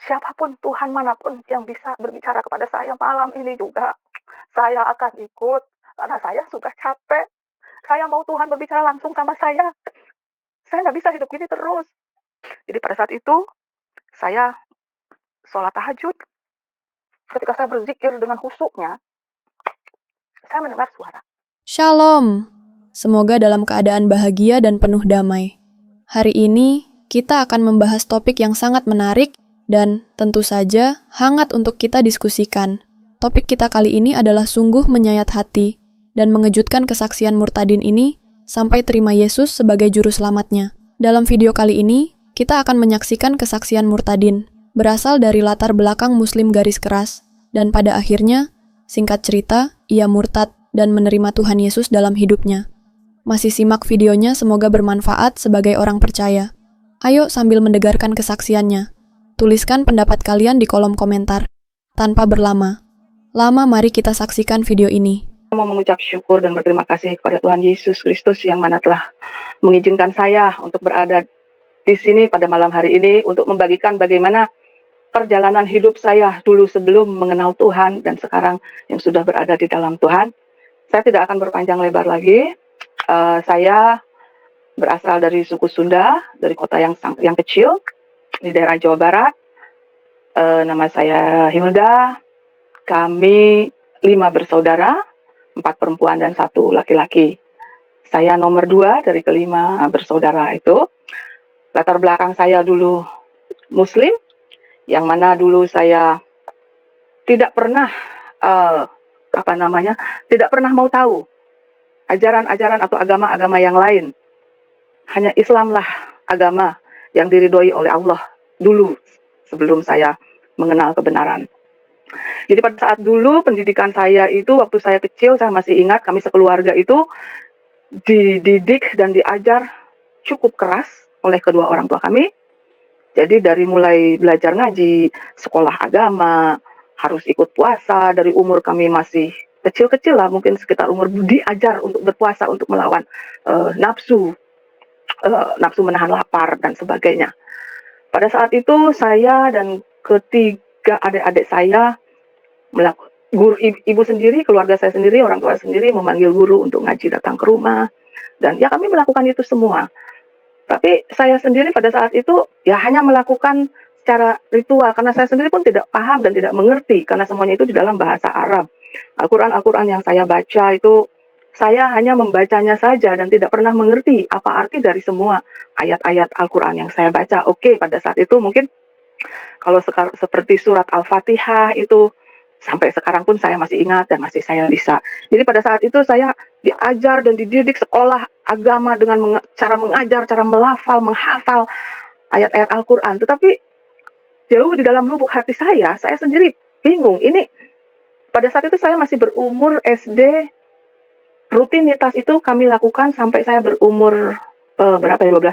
siapapun Tuhan manapun yang bisa berbicara kepada saya malam ini juga, saya akan ikut karena saya sudah capek. Saya mau Tuhan berbicara langsung sama saya. Saya nggak bisa hidup gini terus. Jadi pada saat itu, saya sholat tahajud. Ketika saya berzikir dengan khusyuknya, saya mendengar suara. Shalom. Semoga dalam keadaan bahagia dan penuh damai. Hari ini kita akan membahas topik yang sangat menarik dan tentu saja hangat untuk kita diskusikan. Topik kita kali ini adalah sungguh menyayat hati dan mengejutkan kesaksian murtadin ini sampai terima Yesus sebagai juru selamatnya. Dalam video kali ini, kita akan menyaksikan kesaksian murtadin berasal dari latar belakang muslim garis keras dan pada akhirnya, singkat cerita, ia murtad dan menerima Tuhan Yesus dalam hidupnya. Masih simak videonya, semoga bermanfaat sebagai orang percaya. Ayo sambil mendengarkan kesaksiannya. Tuliskan pendapat kalian di kolom komentar. Tanpa berlama. Mari kita saksikan video ini. Saya mau mengucap syukur dan berterima kasih kepada Tuhan Yesus Kristus yang mana telah mengizinkan saya untuk berada di sini pada malam hari ini untuk membagikan bagaimana perjalanan hidup saya dulu sebelum mengenal Tuhan dan sekarang yang sudah berada di dalam Tuhan. Saya tidak akan berpanjang lebar lagi. Saya berasal dari suku Sunda, dari kota yang kecil di daerah Jawa Barat. Nama saya Hilda. Kami 5 bersaudara, 4 perempuan dan 1 laki-laki. Saya nomor 2 dari kelima bersaudara itu. Latar belakang saya dulu Muslim, yang mana dulu saya tidak pernah tidak pernah mau tahu ajaran-ajaran atau agama-agama yang lain. Hanya Islamlah agama yang diridhoi oleh Allah dulu sebelum saya mengenal kebenaran. Jadi pada saat dulu pendidikan saya itu waktu saya kecil, saya masih ingat kami sekeluarga itu dididik dan diajar cukup keras oleh kedua orang tua kami. Jadi dari mulai belajar ngaji, sekolah agama, harus ikut puasa dari umur kami masih kecil-kecil lah, mungkin sekitar umur diajar untuk berpuasa untuk melawan nafsu menahan lapar dan sebagainya. Pada saat itu saya dan ketiga adik-adik saya guru ibu sendiri, keluarga saya sendiri, orang tua sendiri memanggil guru untuk ngaji datang ke rumah dan ya kami melakukan itu semua. Tapi saya sendiri pada saat itu ya hanya melakukan secara ritual karena saya sendiri pun tidak paham dan tidak mengerti karena semuanya itu di dalam bahasa Arab. Al-Quran yang saya baca itu saya hanya membacanya saja dan tidak pernah mengerti apa arti dari semua ayat-ayat Al-Quran yang saya baca. Oke, pada saat itu mungkin kalau seperti surat Al-Fatihah itu sampai sekarang pun saya masih ingat dan masih saya bisa. Jadi pada saat itu saya diajar dan dididik sekolah agama dengan cara mengajar, cara melafal, menghafal ayat-ayat Al-Quran. Tetapi jauh di dalam lubuk hati saya sendiri bingung. Ini pada saat itu saya masih berumur SD, rutinitas itu kami lakukan sampai saya berumur 12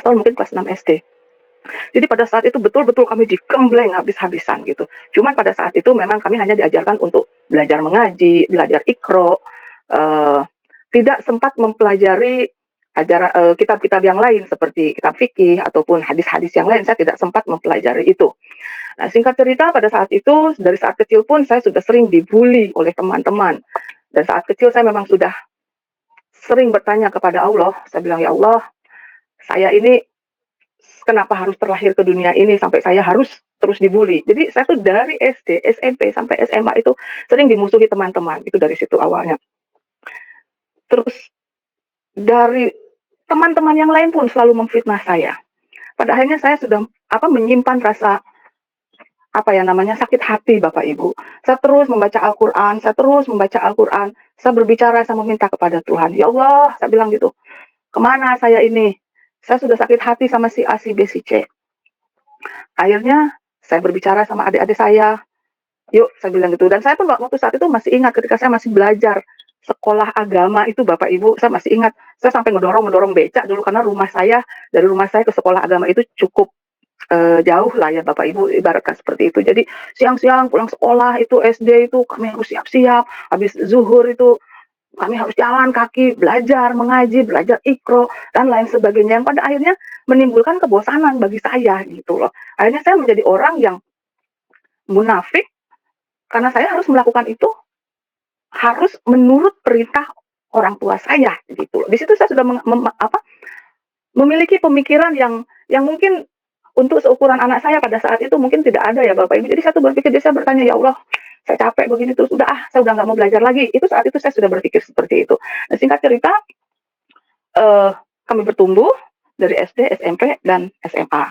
tahun, mungkin kelas 6 SD. Jadi pada saat itu betul-betul kami digembleng habis-habisan gitu. Cuman pada saat itu memang kami hanya diajarkan untuk belajar mengaji, belajar Iqra, tidak sempat mempelajari kitab-kitab yang lain seperti kitab fikih ataupun hadis-hadis yang lain. Saya tidak sempat mempelajari itu. Nah, singkat cerita pada saat itu dari saat kecil pun saya sudah sering dibully oleh teman-teman. Dan saat kecil saya memang sudah sering bertanya kepada Allah. Saya bilang, ya Allah, saya ini kenapa harus terlahir ke dunia ini sampai saya harus terus dibully. Jadi saya tuh dari SD, SMP sampai SMA itu sering dimusuhi teman-teman. Itu dari situ awalnya. Terus dari teman-teman yang lain pun selalu memfitnah saya. Pada akhirnya saya sudah menyimpan rasa sakit hati Bapak Ibu. Saya terus membaca Al-Quran, saya berbicara, saya meminta kepada Tuhan. Ya Allah, saya bilang gitu, kemana saya ini? Saya sudah sakit hati sama si A, si B, si C. Akhirnya saya berbicara sama adik-adik saya. Yuk, saya bilang gitu. Dan saya pun waktu saat itu masih ingat ketika saya masih belajar sekolah agama itu Bapak Ibu, saya masih ingat. Saya sampai mendorong becak dulu karena dari rumah saya ke sekolah agama itu cukup jauh lah ya Bapak Ibu, ibaratkan seperti itu. Jadi siang-siang pulang sekolah itu SD itu kami harus siap-siap. Habis zuhur itu kami harus jalan kaki, belajar, mengaji, belajar Iqra, dan lain sebagainya. Yang pada akhirnya menimbulkan kebosanan bagi saya gitu loh. Akhirnya saya menjadi orang yang munafik karena saya harus melakukan itu harus menurut perintah orang tua saya gitu. Di situ saya sudah memiliki pemikiran yang mungkin untuk seukuran anak saya pada saat itu mungkin tidak ada ya Bapak Ibu. Jadi saya tuh berpikir, jadi saya bertanya, ya Allah, saya capek begini terus, udah saya udah nggak mau belajar lagi. Itu saat itu saya sudah berpikir seperti itu. Nah, singkat cerita, kami bertumbuh dari SD, SMP, dan SMA.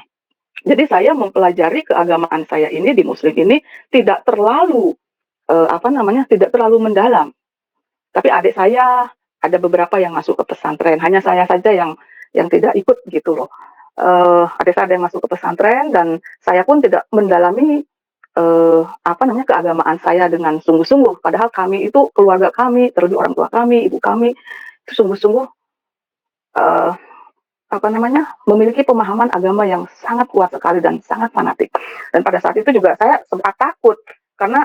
Jadi saya mempelajari keagamaan saya ini di Muslim ini tidak terlalu tidak terlalu mendalam. Tapi adik saya ada beberapa yang masuk ke pesantren, hanya saya saja yang tidak ikut gitu loh. Adik saya ada yang masuk ke pesantren dan saya pun tidak mendalami keagamaan saya dengan sungguh-sungguh. Padahal kami itu keluarga kami, terlebih orang tua kami, ibu kami itu sungguh-sungguh uh, memiliki pemahaman agama yang sangat kuat sekali dan sangat fanatik. Dan pada saat itu juga saya sempat takut karena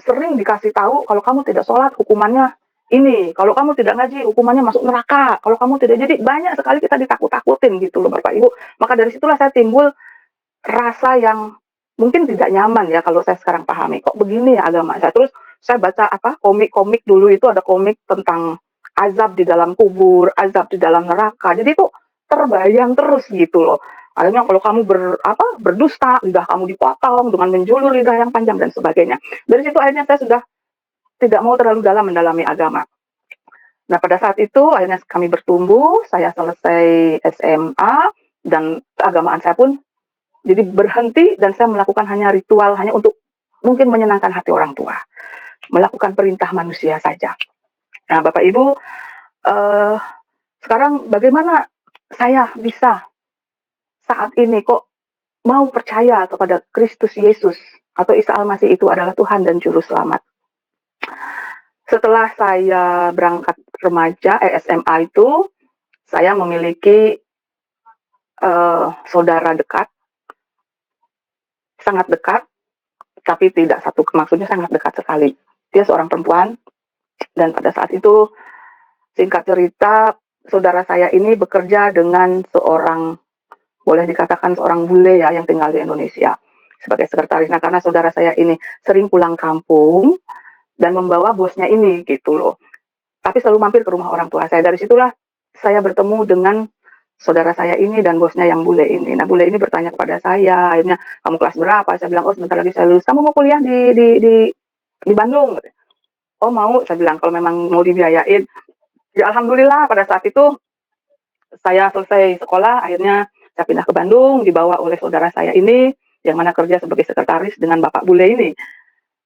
sering dikasih tahu kalau kamu tidak sholat hukumannya ini, kalau kamu tidak ngaji hukumannya masuk neraka, kalau kamu tidak, jadi banyak sekali kita ditakut-takutin gitu loh Bapak Ibu. Maka dari situlah saya timbul rasa yang mungkin tidak nyaman ya kalau saya sekarang pahami, kok begini ya agama saya. Terus saya baca komik-komik dulu, itu ada komik tentang azab di dalam kubur, azab di dalam neraka. Jadi itu terbayang terus gitu loh. Akhirnya kalau kamu berdusta, lidah kamu dipotong dengan menjulur lidah yang panjang dan sebagainya. Dari situ akhirnya saya sudah tidak mau terlalu dalam mendalami agama. Nah, pada saat itu akhirnya kami bertumbuh, saya selesai SMA dan keagamaan saya pun jadi berhenti dan saya melakukan hanya ritual, hanya untuk mungkin menyenangkan hati orang tua. Melakukan perintah manusia saja. Nah, Bapak Ibu, sekarang bagaimana saya bisa saat ini kok mau percaya kepada Kristus Yesus atau Isa Al-Masih itu adalah Tuhan dan Juru Selamat. Setelah saya berangkat remaja, SMA itu, saya memiliki saudara dekat, sangat dekat, tapi tidak satu, maksudnya sangat dekat sekali. Dia seorang perempuan, dan pada saat itu, singkat cerita, saudara saya ini bekerja dengan seorang, boleh dikatakan seorang bule ya, yang tinggal di Indonesia, sebagai sekretaris. Nah, karena saudara saya ini sering pulang kampung, dan membawa bosnya ini gitu loh. Tapi selalu mampir ke rumah orang tua saya. Dari situlah saya bertemu dengan saudara saya ini dan bosnya yang bule ini. Nah, bule ini bertanya kepada saya, akhirnya, kamu kelas berapa? Saya bilang, oh sebentar lagi saya lulus. Kamu mau kuliah di Bandung? Oh mau, saya bilang, kalau memang mau dibiayain. Ya alhamdulillah pada saat itu saya selesai sekolah, akhirnya saya pindah ke Bandung, dibawa oleh saudara saya ini, yang mana kerja sebagai sekretaris dengan Bapak Bule ini.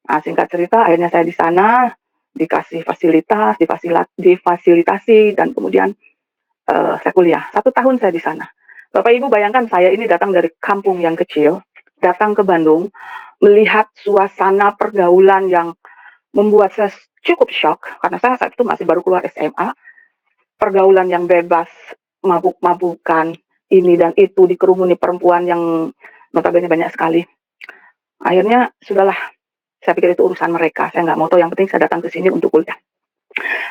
Nah, singkat cerita, akhirnya saya di sana dikasih fasilitas, difasilitasi, dan kemudian saya kuliah. 1 tahun saya di sana. Bapak Ibu bayangkan, saya ini datang dari kampung yang kecil, datang ke Bandung, melihat suasana pergaulan yang membuat saya cukup shock, karena saya saat itu masih baru keluar SMA, pergaulan yang bebas, mabuk-mabukan, ini dan itu, dikerumuni perempuan yang notabene banyak sekali. Akhirnya, sudahlah, saya pikir itu urusan mereka, saya nggak mau tahu, yang penting saya datang ke sini untuk kuliah.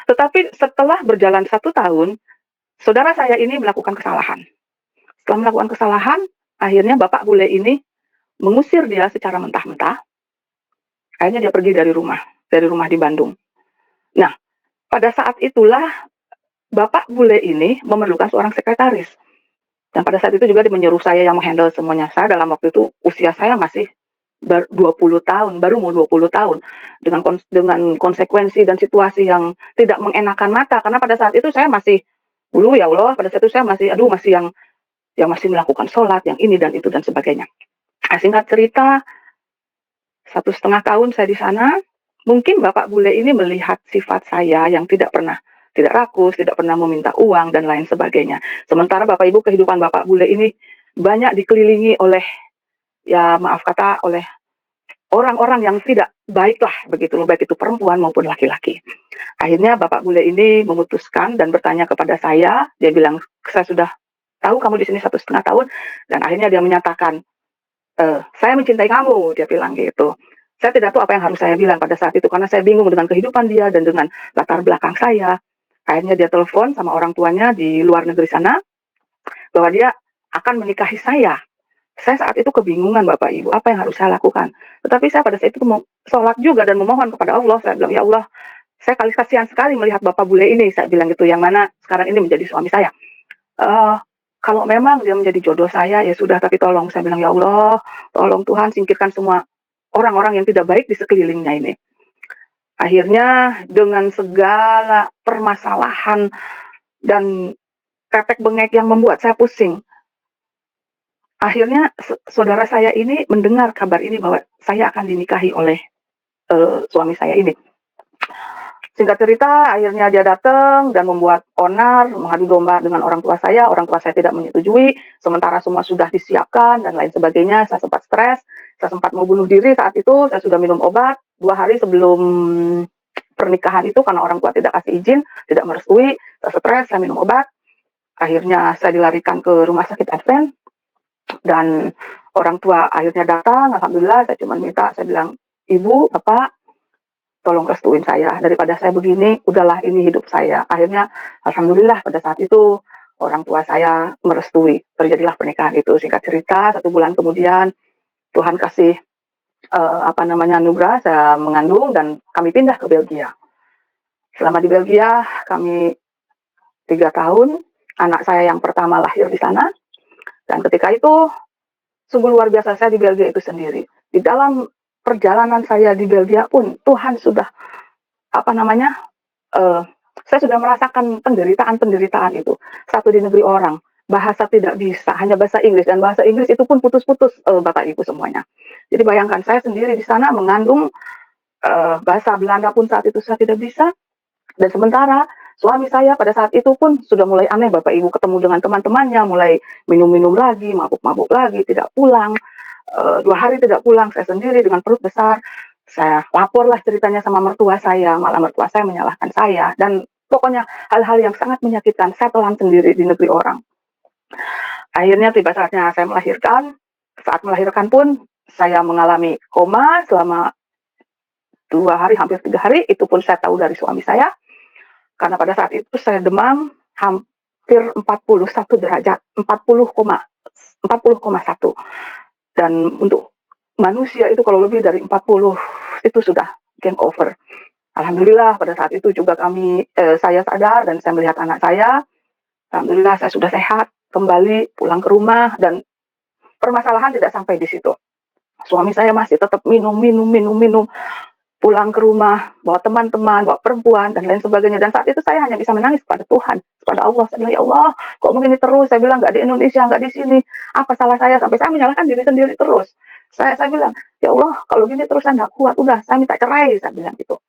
Tetapi setelah berjalan 1 tahun, saudara saya ini melakukan kesalahan. Setelah melakukan kesalahan, akhirnya Bapak Bule ini mengusir dia secara mentah-mentah. Akhirnya dia pergi dari rumah di Bandung. Nah, pada saat itulah Bapak Bule ini memerlukan seorang sekretaris. Dan pada saat itu juga dia menyuruh saya yang menghandle semuanya. Saya dalam waktu itu usia saya masih 20 tahun, baru mau 20 tahun, dengan konsekuensi dan situasi yang tidak mengenakan mata, karena pada saat itu saya masih, dulu ya Allah, pada saat itu saya masih yang masih melakukan sholat, yang ini dan itu dan sebagainya. Nah, singkat cerita, 1,5 tahun saya di sana, mungkin Bapak Bule ini melihat sifat saya yang tidak rakus, tidak pernah meminta uang dan lain sebagainya. Sementara Bapak Ibu, kehidupan Bapak Bule ini banyak dikelilingi oleh, ya maaf kata, oleh orang-orang yang tidak baik lah, begitu, baik itu perempuan maupun laki-laki. Akhirnya Bapak Bule ini memutuskan dan bertanya kepada saya, dia bilang, saya sudah tahu kamu di sini 1,5 tahun, dan akhirnya dia menyatakan, saya mencintai kamu, dia bilang gitu. Saya tidak tahu apa yang harus saya bilang pada saat itu, karena saya bingung dengan kehidupan dia dan dengan latar belakang saya. Akhirnya dia telepon sama orang tuanya di luar negeri sana, bahwa dia akan menikahi saya Saya saat itu kebingungan Bapak Ibu, apa yang harus saya lakukan. Tetapi saya pada saat itu mau sholat juga dan memohon kepada Allah. Saya bilang, "Ya Allah, saya kasihan sekali melihat Bapak bule ini," saya bilang gitu, "yang mana sekarang ini menjadi suami saya. Eee, kalau memang dia menjadi jodoh saya, ya sudah, tapi tolong," saya bilang, "ya Allah, tolong Tuhan singkirkan semua orang-orang yang tidak baik di sekelilingnya ini." Akhirnya dengan segala permasalahan dan tetek bengek yang membuat saya pusing, akhirnya saudara saya ini mendengar kabar ini bahwa saya akan dinikahi oleh, suami saya ini. Singkat cerita, akhirnya dia datang dan membuat onar, mengadu domba dengan orang tua saya tidak menyetujui, sementara semua sudah disiapkan dan lain sebagainya. Saya sempat stres, saya sempat mau bunuh diri saat itu, saya sudah minum obat 2 hari sebelum pernikahan itu karena orang tua tidak kasih izin, tidak merestui, saya stres, saya minum obat, akhirnya saya dilarikan ke rumah sakit Advent dan orang tua akhirnya datang, alhamdulillah saya cuma minta, saya bilang, "Ibu, Bapak, tolong restuin saya, daripada saya begini, udahlah ini hidup saya." Akhirnya alhamdulillah pada saat itu orang tua saya merestui, terjadilah pernikahan itu. Singkat cerita 1 bulan kemudian Tuhan kasih, anugerah, saya mengandung dan kami pindah ke Belgia. Selama di Belgia kami 3 tahun, anak saya yang pertama lahir di sana dan ketika itu sungguh luar biasa saya di Belgia itu sendiri. Di dalam perjalanan saya di Belgia pun Tuhan sudah, apa namanya, eee, saya sudah merasakan penderitaan-penderitaan itu. Satu di negeri orang, bahasa tidak bisa, hanya bahasa Inggris dan bahasa Inggris itu pun putus-putus, Bapak Ibu semuanya. Jadi bayangkan saya sendiri di sana mengandung, bahasa Belanda pun saat itu saya tidak bisa dan sementara suami saya pada saat itu pun sudah mulai aneh Bapak Ibu, ketemu dengan teman-temannya, mulai minum-minum lagi, mabuk-mabuk lagi, tidak pulang, 2 hari tidak pulang, saya sendiri dengan perut besar. Saya laporlah ceritanya sama mertua saya, malah mertua saya menyalahkan saya dan pokoknya hal-hal yang sangat menyakitkan, saya telan sendiri di negeri orang. Akhirnya tiba saatnya saya melahirkan, saat melahirkan pun saya mengalami koma selama 2 hari, hampir 3 hari, itu pun saya tahu dari suami saya, karena pada saat itu saya demam hampir 41 derajat, 40,1. Dan untuk manusia itu kalau lebih dari 40 itu sudah game over. Alhamdulillah pada saat itu juga saya sadar dan saya melihat anak saya, alhamdulillah saya sudah sehat, kembali pulang ke rumah dan permasalahan tidak sampai di situ. Suami saya masih tetap minum, minum, minum, minum, pulang ke rumah, bawa teman-teman, bawa perempuan, dan lain sebagainya. Dan saat itu saya hanya bisa menangis kepada Tuhan, kepada Allah. Saya bilang, "Ya Allah, kok begini terus?" Saya bilang, "Nggak di Indonesia, nggak di sini. Apa salah saya?" Sampai saya menyalahkan diri sendiri terus. Saya bilang, "Ya Allah, kalau gini terus saya nggak kuat. Udah, saya minta cerai." Saya bilang gitu.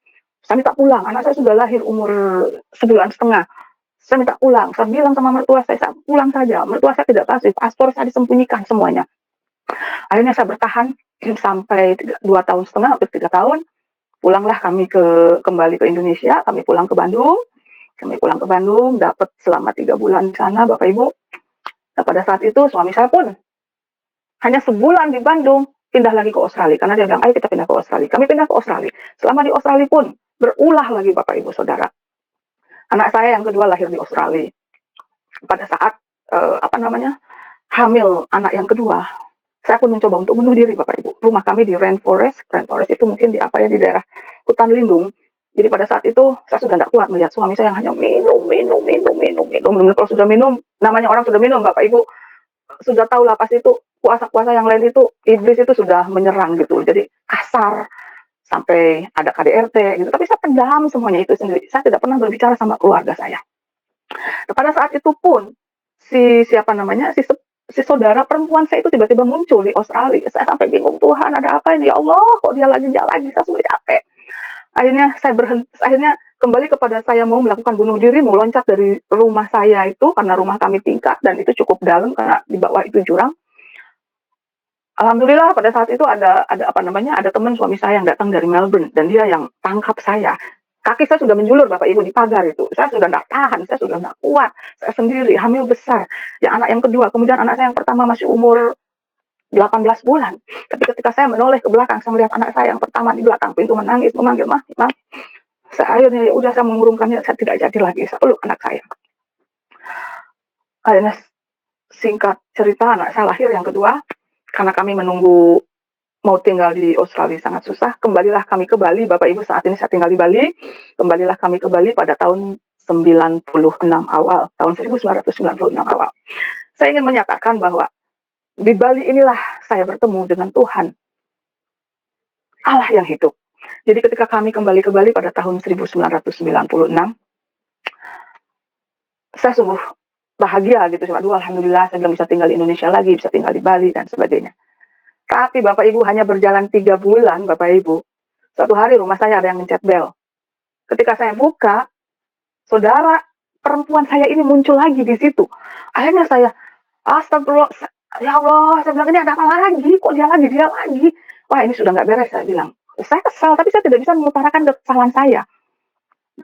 Saya minta pulang. Anak saya sudah lahir umur 1,5 bulan. Saya minta pulang. Saya bilang sama mertua saya pulang saja. Mertua saya tidak kasih. Paspor saya disembunyikan semuanya. Akhirnya saya bertahan sampai 2,5 tahun, hampir 3 tahun. Pulanglah kembali ke Indonesia, kami pulang ke Bandung. Kami pulang ke Bandung, dapat selama 3 bulan di sana, Bapak Ibu. Nah, pada saat itu suami saya pun hanya sebulan di Bandung, pindah lagi ke Australia. Karena dia bilang, ayo kita pindah ke Australia. Kami pindah ke Australia. Selama di Australia pun berulah lagi Bapak Ibu Saudara. Anak saya yang kedua lahir di Australia. Pada saat hamil anak yang kedua, saya pun mencoba untuk bunuh diri Bapak Ibu. Rumah kami di Rainforest itu mungkin di daerah hutan lindung. Jadi pada saat itu saya sudah tidak kuat melihat suami saya yang hanya minum, minum, minum, minum, minum. Kalau sudah minum, namanya orang sudah minum Bapak Ibu, sudah tahu lah pasti itu kuasa-kuasa yang lain itu, iblis itu sudah menyerang gitu. Jadi kasar, sampai ada KDRT gitu. Tapi saya pendam semuanya itu sendiri. Saya tidak pernah berbicara sama keluarga saya. Pada saat itu pun si saudara perempuan saya itu tiba-tiba muncul di Australia. Saya sampai bingung, Tuhan ada apa ini? Ya Allah, kok dia lagi jalan? Saya sudah capek. Akhirnya saya berhenti. Akhirnya kembali kepada saya mau melakukan bunuh diri, mau loncat dari rumah saya itu karena rumah kami tingkat dan itu cukup dalam karena di bawah itu jurang. Alhamdulillah pada saat itu ada teman suami saya yang datang dari Melbourne dan dia yang tangkap saya. Kaki saya sudah menjulur Bapak Ibu di pagar itu. Saya sudah tidak tahan, saya sudah tidak kuat. Saya sendiri hamil besar. Yang anak yang kedua, kemudian anak saya yang pertama masih umur 18 bulan. Tapi ketika saya menoleh ke belakang, saya melihat anak saya yang pertama di belakang pintu menangis, memanggil, "Mah, Mah." Saya akhirnya ya udah saya mengurungkannya, saya tidak jadi lagi. Saya peluk anak saya. Akhirnya singkat cerita anak saya lahir yang kedua. karena kami menunggu mau tinggal di Australia sangat susah, kembalilah kami ke Bali. Bapak Ibu, saat ini saya tinggal di Bali. Kembalilah kami ke Bali pada tahun 96 awal, tahun 1996 awal. Saya ingin menyatakan bahwa di Bali inilah saya bertemu dengan Tuhan, Allah yang hidup. Jadi ketika kami kembali ke Bali pada tahun 1996, saya sungguh bahagia gitu. Aduh, alhamdulillah saya belum bisa tinggal di Indonesia lagi, bisa tinggal di Bali dan sebagainya. Tapi Bapak Ibu, hanya berjalan 3 bulan Bapak Ibu, suatu hari rumah saya ada yang mencet bel. Ketika saya buka, saudara perempuan saya ini muncul lagi di situ. Akhirnya saya, astagfirullah, ya Allah, saya bilang ini ada apa lagi? Kok dia lagi? Wah, ini sudah nggak beres, saya bilang. Saya kesal, tapi saya tidak bisa mengutarakan kesalahan saya.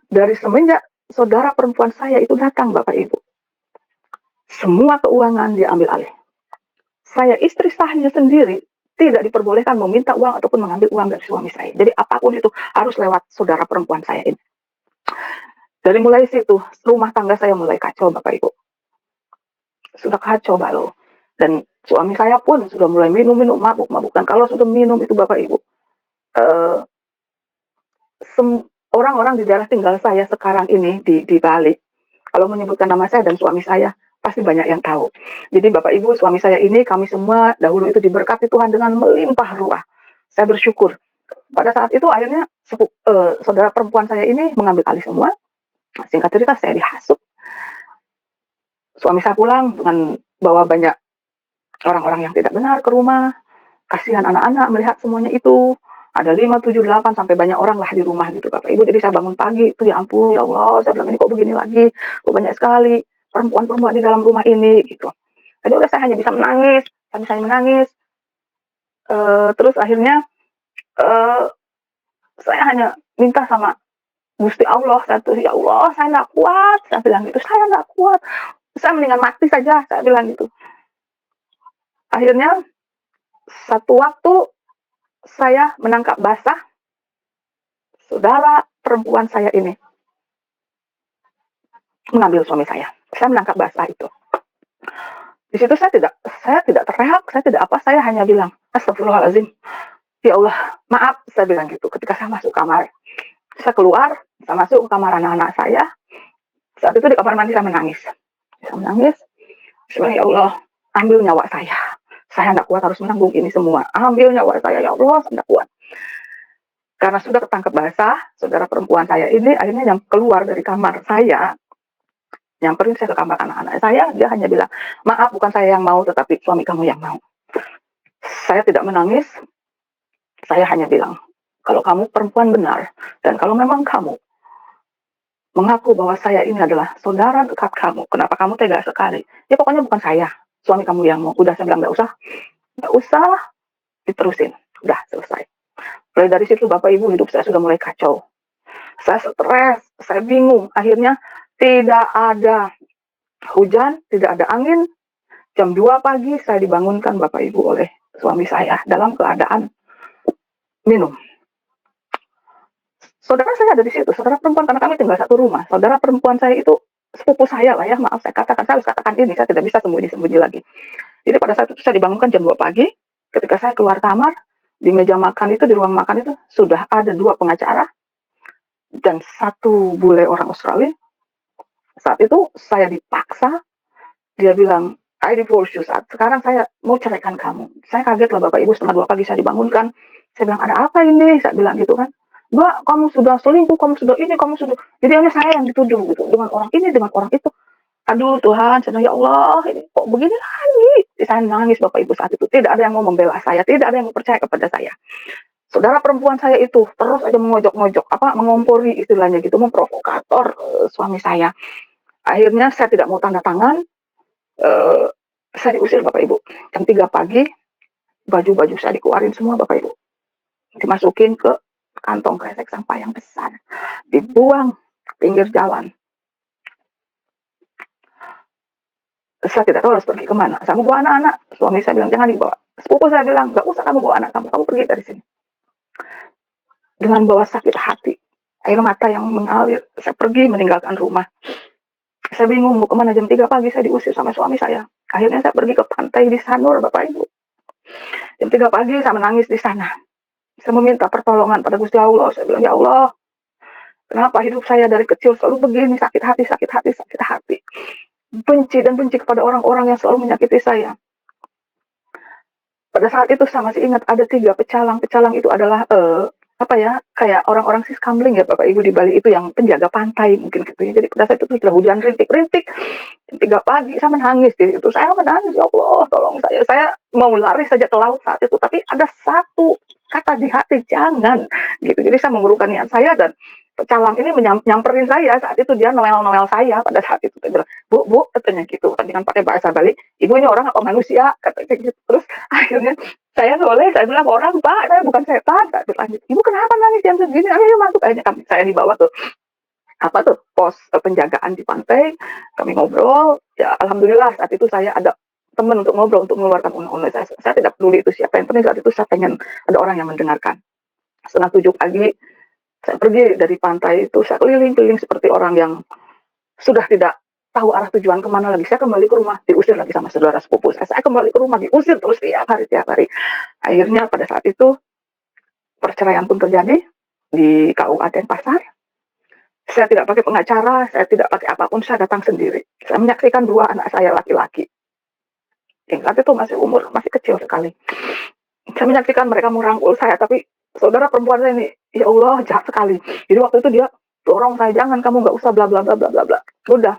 Dari semenjak saudara perempuan saya itu datang, Bapak Ibu, semua keuangan dia ambil alih. Saya istri sahnya sendiri tidak diperbolehkan meminta uang ataupun mengambil uang dari suami saya. Jadi apapun itu harus lewat saudara perempuan saya ini. Dari mulai situ, rumah tangga saya mulai kacau, Bapak Ibu. Sudah kacau, Mbak Lo. Dan suami saya pun sudah mulai minum, mabuk. Dan kalau sudah minum itu, Bapak Ibu, orang-orang di daerah tinggal saya sekarang ini di Bali, kalau menyebutkan nama saya dan suami saya, pasti banyak yang tahu. Jadi Bapak Ibu, suami saya ini, kami semua dahulu itu diberkati Tuhan dengan melimpah ruah. Saya bersyukur. Pada saat itu akhirnya saudara perempuan saya ini mengambil alih semua. Singkat cerita, saya dihasut. Suami saya pulang dengan bawa banyak orang-orang yang tidak benar ke rumah. Kasihan anak-anak melihat semuanya itu. Ada 5, 7, 8, sampai banyak orang lah di rumah gitu Bapak Ibu. Jadi saya bangun pagi itu, ya ampun, ya Allah, saya bilang ini kok begini lagi. Kok banyak sekali perempuan-perempuan di dalam rumah ini gitu. Jadi udah saya hanya bisa menangis. Terus akhirnya saya hanya minta sama Gusti Allah, ya Allah, saya nggak kuat, saya bilang gitu, saya nggak kuat, saya mendingan mati saja, saya bilang gitu. Akhirnya satu waktu saya menangkap basah saudara perempuan saya ini mengambil suami saya. Saya menangkap basah itu. Di situ saya tidak teriak, saya tidak apa, saya hanya bilang, astagfirullahaladzim, ya Allah, maaf, saya bilang gitu. Ketika saya masuk kamar, saya keluar, saya masuk ke kamar anak-anak saya. Saat itu di kamar mandi saya menangis. Saya bilang, ya Allah, ambil nyawa saya. Saya tidak kuat harus menanggung ini semua. Ambil nyawa saya, ya Allah, saya tidak kuat. Karena sudah ketangkep basah, saudara perempuan saya ini akhirnya yang keluar dari kamar saya, nyamperin saya ke kamar anak-anak saya, dia hanya bilang, maaf, bukan saya yang mau, tetapi suami kamu yang mau. Saya tidak menangis, saya hanya bilang, kalau kamu perempuan benar, dan kalau memang kamu mengaku bahwa saya ini adalah saudara dekat kamu, kenapa kamu tega sekali? Ya pokoknya bukan saya, suami kamu yang mau. Udah, saya bilang, nggak usah diterusin, udah selesai. Mulai dari situ Bapak Ibu, hidup saya sudah mulai kacau. Saya stres, saya bingung, akhirnya tidak ada hujan, tidak ada angin. Jam 2 pagi saya dibangunkan Bapak Ibu oleh suami saya dalam keadaan minum. Saudara saya ada di situ, saudara perempuan, karena kami tinggal satu rumah. Saudara perempuan saya itu sepupu saya lah ya, maaf saya harus katakan ini, saya tidak bisa sembunyi-sembunyi lagi. Jadi pada saat itu saya dibangunkan jam 2 pagi, ketika saya keluar kamar, di meja makan itu, di ruang makan itu, sudah ada 2 pengacara, dan 1 bule orang Australia. Saat itu saya dipaksa, dia bilang, I divorce you, saat sekarang saya mau ceraikan kamu. Saya kaget lah Bapak Ibu, setengah 2 pagi saya dibangunkan. Saya bilang, ada apa ini? Saya bilang gitu kan. Mbak, kamu sudah selingkuh, kamu sudah ini, kamu sudah. Jadi hanya saya yang dituduh gitu, dengan orang ini, dengan orang itu. Aduh Tuhan, saya bilang, ya Allah, ini kok begini lagi? Saya nangis Bapak Ibu saat itu. Tidak ada yang mau membela saya, tidak ada yang mau percaya kepada saya. Saudara perempuan saya itu terus aja mengojok-ngojok, mengompori istilahnya gitu, memprovokator suami saya. Akhirnya saya tidak mau tanda tangan, saya diusir Bapak Ibu. Jam 3 pagi, baju-baju saya dikeluarin semua Bapak Ibu. Dimasukin ke kantong kresek sampah yang besar. Dibuang ke pinggir jalan. Saya tidak tahu harus pergi kemana. Saya mau bawa anak-anak. Suami saya bilang, jangan dibawa. Sepupu saya bilang, gak usah kamu bawa anak kamu pergi dari sini. Dengan bawa sakit hati, air mata yang mengalir, saya pergi meninggalkan rumah. Saya bingung mau kemana, jam 3 pagi saya diusir sama suami saya. Akhirnya saya pergi ke pantai di Sanur Bapak Ibu. Jam 3 pagi saya menangis di sana. Saya meminta pertolongan pada Gusti Allah. Saya bilang, ya Allah, kenapa hidup saya dari kecil selalu begini, sakit hati, sakit hati, sakit hati. Benci dan benci kepada orang-orang yang selalu menyakiti saya. Pada saat itu saya masih ingat ada 3 pecalang. Pecalang itu adalah kayak orang-orang siskamling ya Bapak Ibu di Bali itu yang penjaga pantai mungkin gitu ya. Jadi pada saat itu sudah hujan rintik-rintik, jam 3 pagi saya menangis di situ. Saya menangis, ya Allah, tolong saya. Saya mau lari saja ke laut saat itu, tapi ada satu kata di hati, jangan gitu. Jadi saya mengurungkan niat saya dan pecalang ini nyamperin saya saat itu, dia noel-noel saya pada saat itu. Saya bilang, Bu, katanya gitu, dengan pakai bahasa Bali, ibu ini orang apa manusia, katanya gitu. Terus akhirnya saya noleh, saya bilang, orang Pak, saya bukan setan. Saya bilang, ibu kenapa nangis jam segini? Ayo masuk aja. Saya dibawa ke pos penjagaan di pantai. Kami ngobrol, ya alhamdulillah saat itu saya ada teman untuk ngobrol, untuk mengeluarkan unek-unek. Saya tidak peduli itu siapa yang penting saat itu saya pengen ada orang yang mendengarkan. 6:30 pagi saya pergi dari pantai itu, saya keliling-keliling seperti orang yang sudah tidak tahu arah tujuan kemana lagi. Saya kembali ke rumah, diusir lagi sama saudara sepupu saya. Saya kembali ke rumah, diusir terus tiap hari. Akhirnya pada saat itu perceraian pun terjadi di KUA Denpasar. Saya tidak pakai pengacara, saya tidak pakai apapun, saya datang sendiri. Saya menyaksikan 2 anak saya laki-laki. Yang saat itu masih kecil sekali. Saya menyaksikan mereka merangkul saya, tapi saudara perempuan saya ini, ya Allah, jahat sekali. Jadi waktu itu dia dorong saya, jangan, kamu nggak usah bla bla bla bla bla bla. Udah.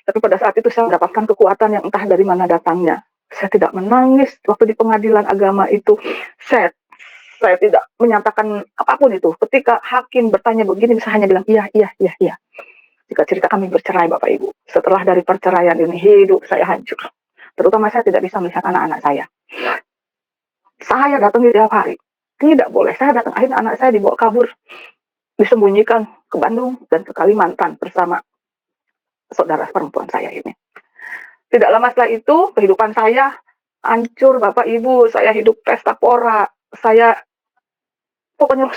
Tapi pada saat itu saya mendapatkan kekuatan yang entah dari mana datangnya. Saya tidak menangis waktu di pengadilan agama itu. Saya tidak menyatakan apapun itu. Ketika hakim bertanya begini, saya hanya bilang iya. Jika cerita kami bercerai Bapak Ibu, setelah dari perceraian ini hidup saya hancur. Terutama saya tidak bisa melihat anak-anak saya. Saya datang tiap hari. Tidak boleh. Saya datang, akhirnya anak saya dibawa kabur, disembunyikan ke Bandung dan ke Kalimantan bersama saudara perempuan saya ini. Tidak lama setelah itu, kehidupan saya hancur Bapak Ibu. Saya hidup pesta pora. Saya pokoknya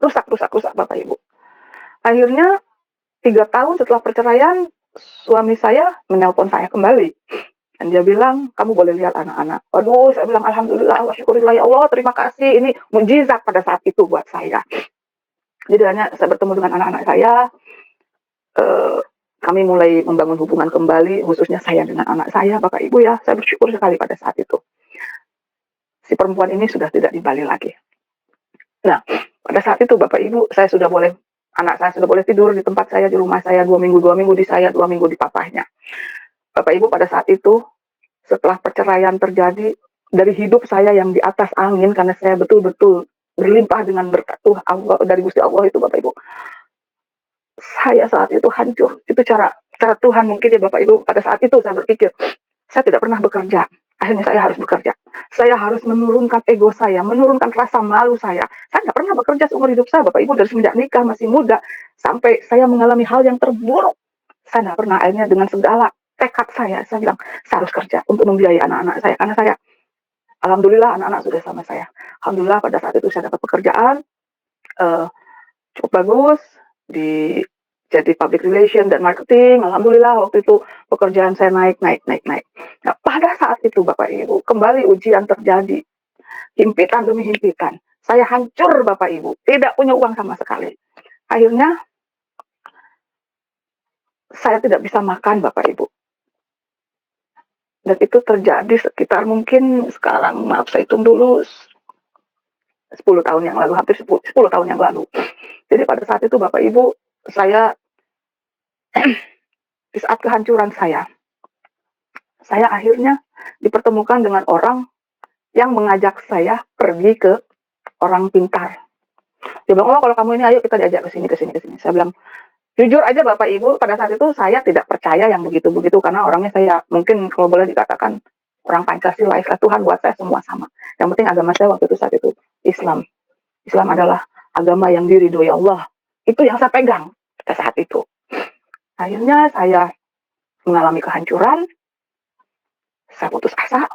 rusak Bapak Ibu. Akhirnya 3 tahun setelah perceraian, suami saya menelpon saya kembali. Dan dia bilang, kamu boleh lihat anak-anak. Waduh, saya bilang, alhamdulillah, wa syukurillah, ya Allah, terima kasih. Ini mukjizat pada saat itu buat saya. Jadi hanya saya bertemu dengan anak-anak saya, kami mulai membangun hubungan kembali, khususnya saya dengan anak saya, Bapak Ibu ya. Saya bersyukur sekali pada saat itu. Si perempuan ini sudah tidak di Bali lagi. Nah, pada saat itu Bapak Ibu, anak saya sudah boleh tidur di tempat saya, di rumah saya, 2 minggu di saya, 2 minggu di papahnya. Bapak Ibu, pada saat itu, setelah perceraian terjadi, dari hidup saya yang di atas angin, karena saya betul-betul berlimpah dengan berkat Tuhan Allah, dari Gusti Allah itu Bapak Ibu. Saya saat itu hancur. Itu cara Tuhan mungkin ya Bapak Ibu. Pada saat itu saya berpikir, saya tidak pernah bekerja. Akhirnya saya harus bekerja. Saya harus menurunkan ego saya, menurunkan rasa malu saya. Saya tidak pernah bekerja seumur hidup saya, Bapak Ibu, dari semenjak nikah, masih muda, sampai saya mengalami hal yang terburuk. Saya tidak pernah, akhirnya dengan segala tekad saya bilang, saya harus kerja untuk membiayai anak-anak saya. Karena saya, alhamdulillah anak-anak sudah sama saya. Alhamdulillah pada saat itu saya dapat pekerjaan, cukup bagus, jadi public relation dan marketing. Alhamdulillah waktu itu pekerjaan saya naik. Nah, pada saat itu Bapak Ibu, kembali ujian terjadi. Himpitan demi himpitan. Saya hancur Bapak Ibu, tidak punya uang sama sekali. Akhirnya saya tidak bisa makan Bapak Ibu. Dan itu terjadi sekitar mungkin sekarang, maaf saya hitung dulu, 10 tahun yang lalu, hampir 10 tahun yang lalu. Jadi pada saat itu Bapak Ibu, saya di saat kehancuran saya akhirnya dipertemukan dengan orang yang mengajak saya pergi ke orang pintar. Dia bilang, oh kalau kamu ini ayo kita diajak ke sini. Saya bilang, jujur aja Bapak Ibu, pada saat itu saya tidak percaya yang begitu-begitu, karena orangnya saya mungkin kalau boleh dikatakan orang Pancasila, istilah Tuhan buat saya semua sama. Yang penting agama saya waktu itu saat itu Islam. Islam adalah agama yang diridhoi Allah. Itu yang saya pegang pada saat itu. Akhirnya saya mengalami kehancuran, saya putus asa,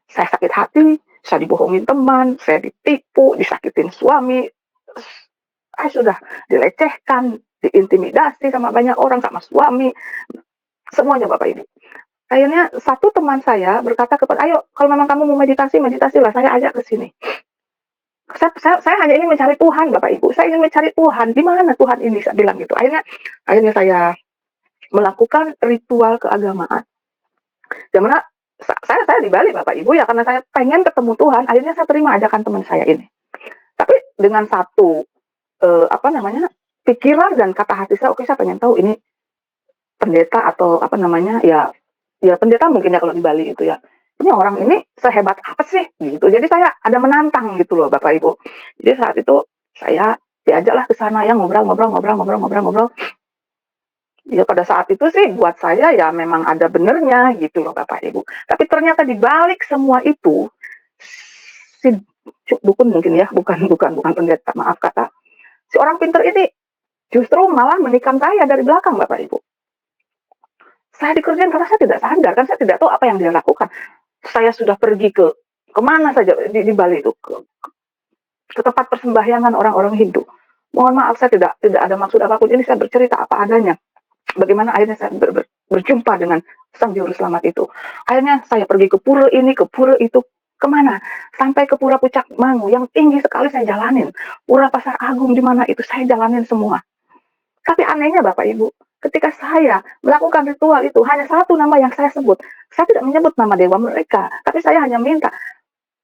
saya sakit hati, saya dibohongin teman, saya ditipu, disakitin suami, saya sudah dilecehkan, diintimidasi sama banyak orang, sama suami, semuanya Bapak Ibu. Akhirnya satu teman saya berkata kepada, ayo kalau memang kamu mau meditasi, meditasilah, saya ajak ke sini. Saya hanya ingin mencari Tuhan, Bapak Ibu. Saya ingin mencari Tuhan. Di mana Tuhan ini? Saya bilang gitu. Akhirnya saya melakukan ritual keagamaan. Yang mana saya di Bali, Bapak Ibu, ya karena saya pengen ketemu Tuhan. Akhirnya saya terima ajakan teman saya ini. Tapi dengan satu pikiran dan kata hati saya, oke, saya pengen tahu ini pendeta atau ya pendeta mungkin ya kalau di Bali itu ya. Ini orang ini sehebat apa sih gitu. Jadi saya ada menantang gitu loh Bapak Ibu. Jadi saat itu saya diajaklah ke sana yang ngobrol. Ya pada saat itu sih buat saya ya memang ada benernya gitu loh Bapak Ibu. Tapi ternyata di balik semua itu si dukun mungkin ya, bukan pendeta, maaf kata. Si orang pinter ini justru malah menikam saya dari belakang Bapak Ibu. Saya dikerjain karena saya tidak sadar, kan saya tidak tahu apa yang dia lakukan. Saya sudah pergi ke kemana saja di Bali itu, ke tempat persembahyangan orang-orang Hindu. Mohon maaf, saya tidak ada maksud apapun. Ini saya bercerita apa adanya. Bagaimana akhirnya saya berjumpa dengan sang juru selamat itu. Akhirnya saya pergi ke pura ini, ke pura itu, kemana? Sampai ke Pura Pucak Mangu, yang tinggi sekali saya jalanin. Pura Pasar Agung di mana itu saya jalanin semua. Tapi anehnya Bapak Ibu, ketika saya melakukan ritual itu, hanya satu nama yang saya sebut. Saya tidak menyebut nama dewa mereka, tapi saya hanya minta,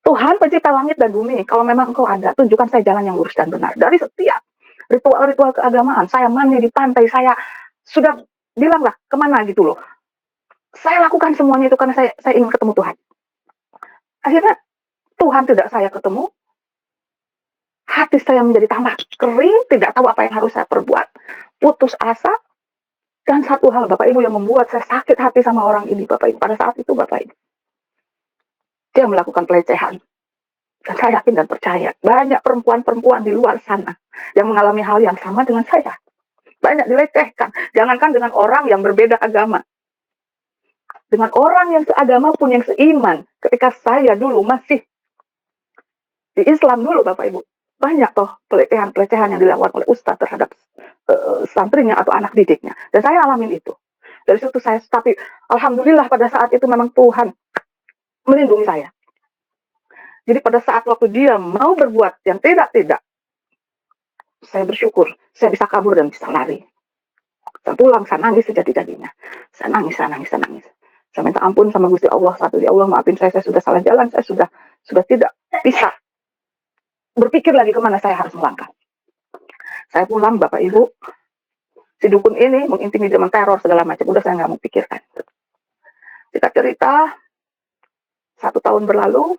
Tuhan pencipta langit dan bumi, kalau memang Engkau ada, tunjukkan saya jalan yang lurus dan benar. Dari setiap ritual-ritual keagamaan, saya mandi di pantai, saya sudah bilanglah kemana gitu loh. Saya lakukan semuanya itu karena saya ingin ketemu Tuhan. Akhirnya Tuhan tidak saya ketemu, hati saya menjadi tambah kering, tidak tahu apa yang harus saya perbuat, putus asa. Dan satu hal Bapak Ibu yang membuat saya sakit hati sama orang ini Bapak Ibu, pada saat itu Bapak Ibu, dia melakukan pelecehan. Dan saya yakin dan percaya banyak perempuan-perempuan di luar sana yang mengalami hal yang sama dengan saya. Banyak dilecehkan, jangankan dengan orang yang berbeda agama, dengan orang yang seagama pun, yang seiman. Ketika saya dulu masih di Islam dulu Bapak Ibu, banyak toh pelecehan yang dilakukan oleh ustadz terhadap santrinya atau anak didiknya. Dan saya alamin itu. Dari situ tapi alhamdulillah pada saat itu memang Tuhan melindungi saya. Jadi pada saat waktu dia mau berbuat yang tidak, saya bersyukur, saya bisa kabur dan bisa lari. Saya pulang, saya nangis sejadi-jadinya. Saya nangis. Saya minta ampun sama Gusti Allah. Ya Allah, maafin saya sudah salah jalan, saya sudah tidak bisa berpikir lagi kemana saya harus melangkah. Saya pulang, Bapak Ibu, si dukun ini mengintimidasi, menteror segala macam. Udah saya nggak mau pikirkan. Kita cerita, 1 tahun berlalu,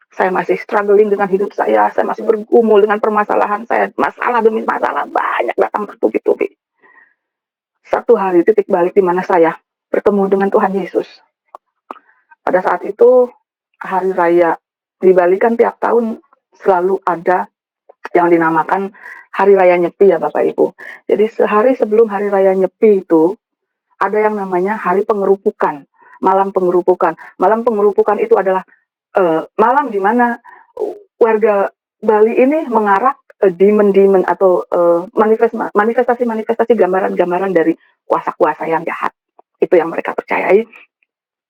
saya masih struggling dengan hidup saya masih bergumul dengan permasalahan saya, masalah demi masalah banyak datang bertubi-tubi. Satu hari titik balik di mana saya bertemu dengan Tuhan Yesus. Pada saat itu hari raya di Bali kan tiap tahun selalu ada yang dinamakan Hari Raya Nyepi ya Bapak Ibu. Jadi sehari sebelum Hari Raya Nyepi itu ada yang namanya Hari Pengerupukan, Malam Pengerupukan. Malam Pengerupukan itu adalah malam di mana warga Bali ini mengarak demon-demon atau manifestasi gambaran-gambaran dari kuasa-kuasa yang jahat. Itu yang mereka percayai.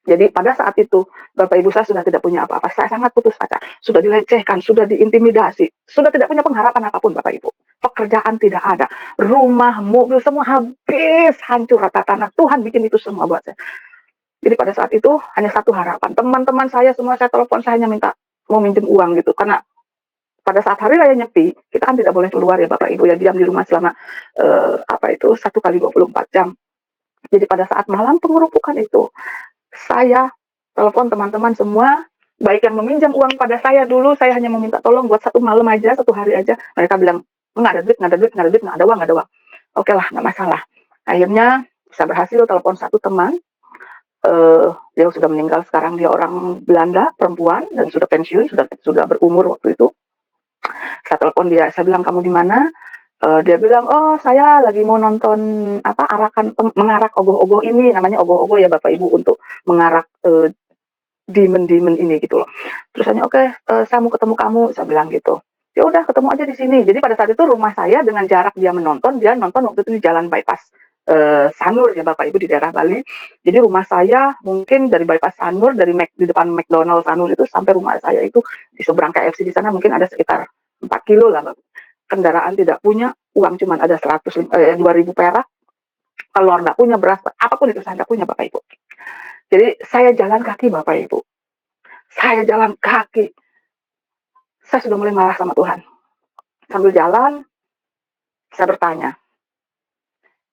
Jadi pada saat itu Bapak Ibu, saya sudah tidak punya apa-apa. Saya sangat putus asa, sudah dilecehkan, sudah diintimidasi, sudah tidak punya pengharapan apapun Bapak Ibu. Pekerjaan tidak ada, rumah, mobil semua habis, hancur rata tanah. Tuhan bikin itu semua buat saya. Jadi pada saat itu hanya satu harapan. Teman-teman saya semua saya telepon, saya hanya minta mau minjem uang gitu. Karena pada saat hari raya Nyepi, kita kan tidak boleh keluar ya Bapak Ibu, ya diam di rumah selama 1 kali 24 jam. Jadi pada saat malam pengerupukan itu, saya telepon teman-teman semua, baik yang meminjam uang pada saya dulu, saya hanya meminta tolong buat 1 malam aja, 1 hari aja. Mereka bilang, nggak ada duit, nggak ada uang. Oke lah, nggak masalah. Akhirnya saya berhasil telepon satu teman, dia sudah meninggal sekarang, dia orang Belanda, perempuan, dan sudah pensiun, sudah berumur waktu itu. Saya telepon dia, saya bilang, kamu di mana? Dia bilang, oh saya lagi mau nonton mengarak ogoh-ogoh ini, namanya ogoh-ogoh ya Bapak Ibu, untuk mengarak demon-demon ini gitu loh. Terus saya, oke, saya mau ketemu kamu, saya bilang gitu. Ya udah, ketemu aja di sini. Jadi pada saat itu rumah saya dengan jarak dia nonton waktu itu di jalan bypass Sanur ya Bapak Ibu di daerah Bali. Jadi rumah saya mungkin dari bypass Sanur, di depan McDonald Sanur itu sampai rumah saya itu di seberang KFC di sana mungkin ada sekitar 4 kilo lah. Kendaraan tidak punya, uang cuma ada 2.000 perak, telur nggak punya, beras, apapun itu saya nggak punya Bapak Ibu. Jadi saya jalan kaki Bapak Ibu. Saya jalan kaki. Saya sudah mulai marah sama Tuhan. Sambil jalan, saya bertanya,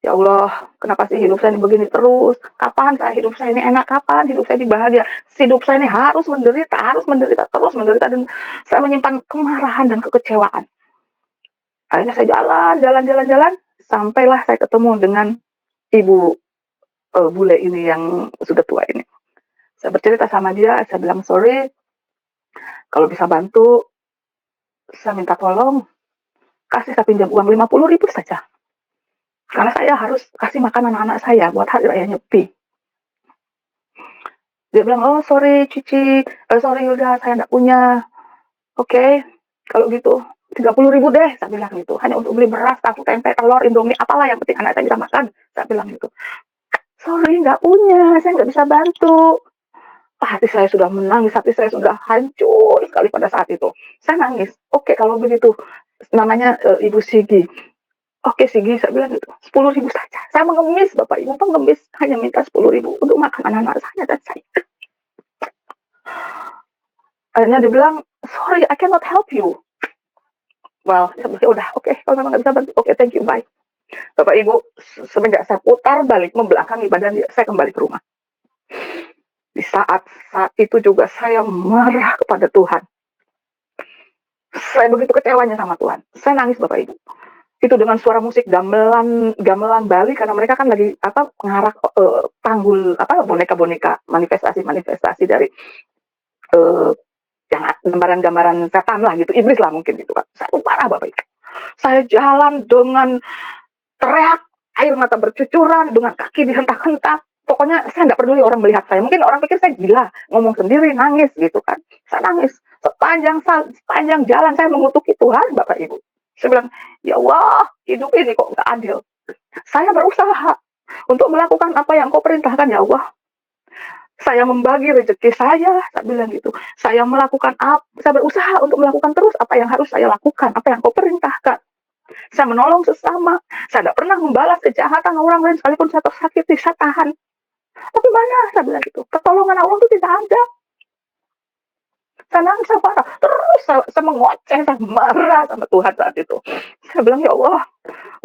ya Allah, kenapa sih hidup saya ini begini terus? Kapan hidup saya ini enak? Kapan hidup saya ini bahagia? Hidup saya ini harus menderita, terus menderita. Dan saya menyimpan kemarahan dan kekecewaan. Akhirnya saya jalan. Sampailah saya ketemu dengan ibu bule ini yang sudah tua ini. Saya bercerita sama dia, saya bilang, sorry, kalau bisa bantu, saya minta tolong, kasih saya pinjam uang 50.000 saja. Karena saya harus kasih makan anak-anak saya buat hari raya Nyepi. Dia bilang, oh sorry Cici, sorry Yuda, saya nggak punya. Oke, kalau gitu 30.000 deh, saya bilang gitu. Hanya untuk beli beras, tahu, tempe, telur, indomie, apalah yang penting anak saya bisa makan. Saya bilang gitu. Sorry, nggak punya, saya nggak bisa bantu. Hati saya sudah menangis, hati saya sudah hancur sekali pada saat itu. Saya nangis. Oke, kalau begitu, namanya Ibu Sigi. Oke Sigi, saya bilang gitu, 10.000 saja. Saya mengemis, Bapak Ibu pengemis, hanya minta 10.000 untuk makan anak-anak saya dan saya. Akhirnya dia bilang, sorry, I cannot help you. Well, saya bilang, udah, oke, kalau memang nggak bisa bantu, oke, thank you, bye. Bapak Ibu, semenjak saya putar balik, membelakangi badan dia, saya kembali ke rumah. Di saat itu juga saya marah kepada Tuhan. Saya begitu kecewanya sama Tuhan. Saya nangis Bapak Ibu. Itu dengan suara musik gamelan Bali karena mereka kan lagi mengarah tanggul boneka-boneka manifestasi dari yang gambaran-gambaran setan lah gitu, iblis lah mungkin gitu kan. Saya marah Bapak Ibu. Saya jalan dengan teriak, air mata bercucuran, dengan kaki dihentak-hentak. Pokoknya saya nggak peduli orang melihat saya. Mungkin orang pikir saya gila, ngomong sendiri, nangis gitu kan. Saya nangis sepanjang jalan saya mengutuki Tuhan Bapak Ibu. Saya bilang, ya Allah, hidup ini kok nggak adil. Saya berusaha untuk melakukan apa yang kau perintahkan ya Allah. Saya membagi rezeki saya bilang gitu. Saya berusaha untuk melakukan terus apa yang harus saya lakukan, apa yang kau perintahkan. Saya menolong sesama. Saya tidak pernah membalas kejahatan orang lain sekalipun saya tersakiti, saya tahan. Tapi mana saya bilang gitu, pertolongan Allah itu tidak ada. Saya nangis, saya marah. Terus saya mengoceh, saya marah sama Tuhan saat itu. Saya bilang, ya Allah,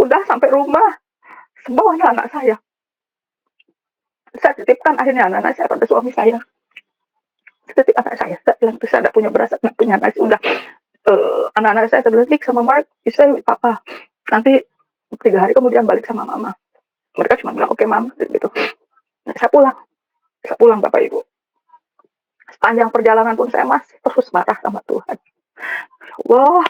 udah sampai rumah, bawa anak saya. Saya titipkan akhirnya anak-anak saya pada suami saya. Saya titip anak saya bilang, saya tidak punya beras, tidak punya nasi. Udah, anak-anak saya bilang, Nick sama Mark, saya papa. Nanti 3 hari kemudian balik sama mama. Mereka cuma bilang, oke mama, gitu. Nah, saya pulang Bapak Ibu. Sepanjang perjalanan pun saya masih terus marah sama Tuhan. Wah,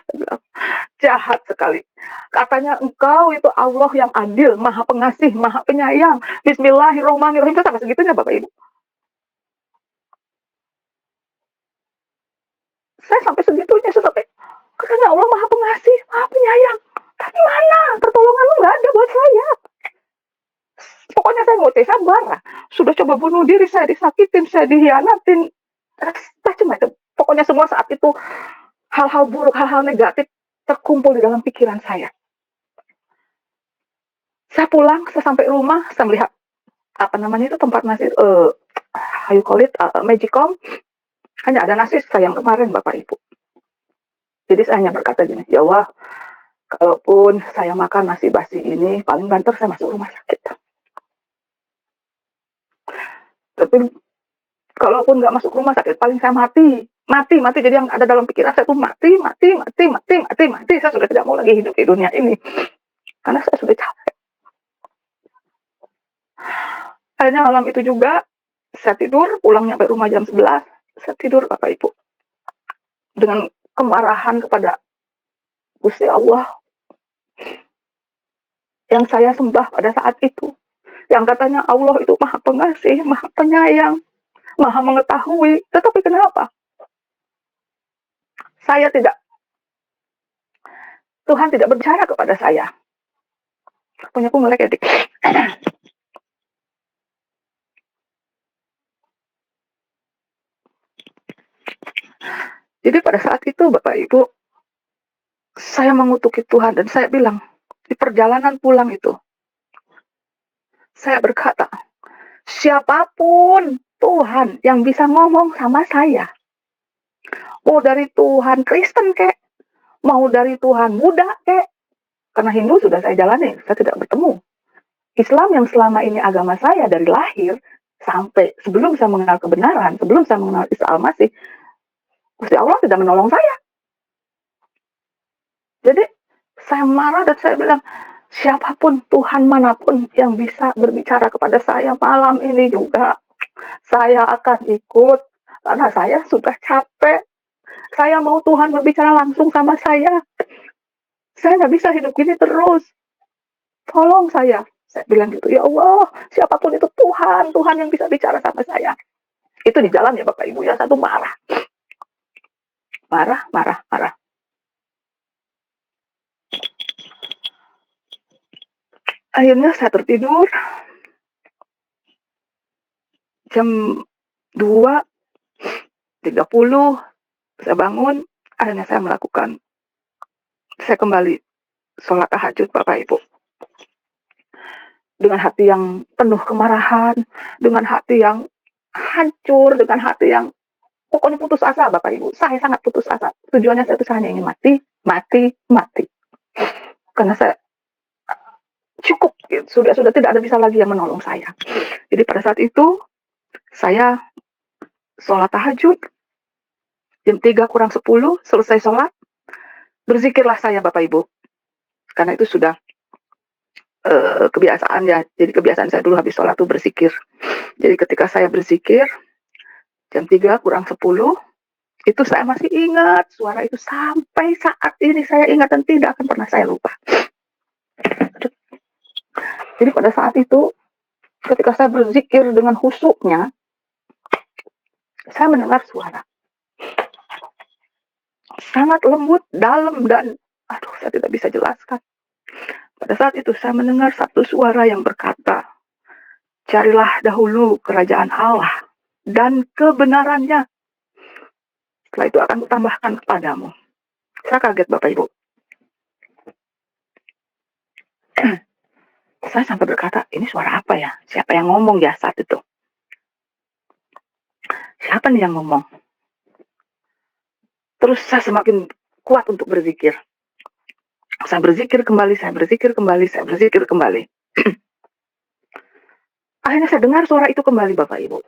jahat sekali. Katanya engkau itu Allah yang adil, maha pengasih, maha penyayang. Bismillahirrahmanirrahim. Itu sampai segitunya Bapak Ibu. Saya sampai segitunya, katanya Allah maha pengasih, maha penyayang. Tapi mana pertolongan lu nggak ada buat saya. Pokoknya saya ngoceh, saya marah. Sudah coba bunuh diri, saya disakitin, saya dihianatin. Macam-macam. Pokoknya semua saat itu hal-hal buruk, hal-hal negatif terkumpul di dalam pikiran saya. Saya pulang, saya sampai rumah, saya melihat tempat nasi, you call it, Magicom. Hanya ada nasi saya yang kemarin Bapak Ibu. Jadi saya hanya berkata gini, ya Allah, kalaupun saya makan nasi basi ini, paling banter saya masuk rumah sakit. Tapi kalaupun nggak masuk rumah sakit, paling saya mati. Jadi yang ada dalam pikiran saya tuh mati. Saya sudah tidak mau lagi hidup di dunia ini. Karena saya sudah capek. Akhirnya malam itu juga, saya tidur, pulang nyampe rumah jam 11. Saya tidur Bapak Ibu. Dengan kemarahan kepada Gusti Allah. Yang saya sembah pada saat itu. Yang katanya Allah itu maha pengasih, maha penyayang, maha mengetahui. Tetapi kenapa? Tuhan tidak berbicara kepada saya. punyaku melek ya, Dik. Jadi pada saat itu Bapak Ibu, saya mengutuki Tuhan dan saya bilang, di perjalanan pulang itu, saya berkata, siapapun Tuhan yang bisa ngomong sama saya, mau dari Tuhan Kristen kek, mau dari Tuhan Buddha kek, karena Hindu sudah saya jalani, saya tidak bertemu. Islam yang selama ini agama saya dari lahir, sampai sebelum saya mengenal kebenaran, sebelum saya mengenal Isa Al-Masih, Gusti Allah tidak menolong saya. Jadi saya marah dan saya bilang, siapapun Tuhan manapun yang bisa berbicara kepada saya malam ini juga, saya akan ikut karena saya sudah capek. Saya mau Tuhan berbicara langsung sama saya. Saya nggak bisa hidup gini terus. Tolong saya. Saya bilang gitu, ya Allah, siapapun itu Tuhan, Tuhan yang bisa bicara sama saya. Itu di jalan ya Bapak Ibu ya, satu marah. Marah, marah, marah. Akhirnya saya tertidur. Jam 2:30 saya bangun. Akhirnya saya kembali sholat tahajud Bapak Ibu. Dengan hati yang penuh kemarahan, dengan hati yang hancur, dengan hati yang pokoknya putus asa Bapak Ibu. Saya sangat putus asa. Tujuannya saya itu hanya ingin mati, mati, mati. Karena saya cukup, gitu. Sudah tidak ada bisa lagi yang menolong saya. Jadi pada saat itu saya sholat tahajud, jam 3:50 selesai sholat, berzikirlah saya Bapak Ibu. Karena itu sudah kebiasaan ya. Jadi kebiasaan saya dulu habis sholat tuh berzikir. Jadi ketika saya berzikir, jam 3:10, itu saya masih ingat suara itu sampai saat ini saya ingat dan tidak akan pernah saya lupa. Jadi pada saat itu, ketika saya berzikir dengan khusyuknya, saya mendengar suara sangat lembut, dalam, dan aduh saya tidak bisa jelaskan. Pada saat itu saya mendengar satu suara yang berkata, carilah dahulu kerajaan Allah dan kebenarannya. Setelah itu akan kutambahkan kepadamu. Saya kaget Bapak Ibu. Saya sampai berkata, ini suara apa ya? Siapa yang ngomong ya saat itu? Siapa nih yang ngomong? Terus saya semakin kuat untuk berzikir. Saya berzikir kembali, saya berzikir kembali, saya berzikir kembali. Akhirnya saya dengar suara itu kembali Bapak Ibu.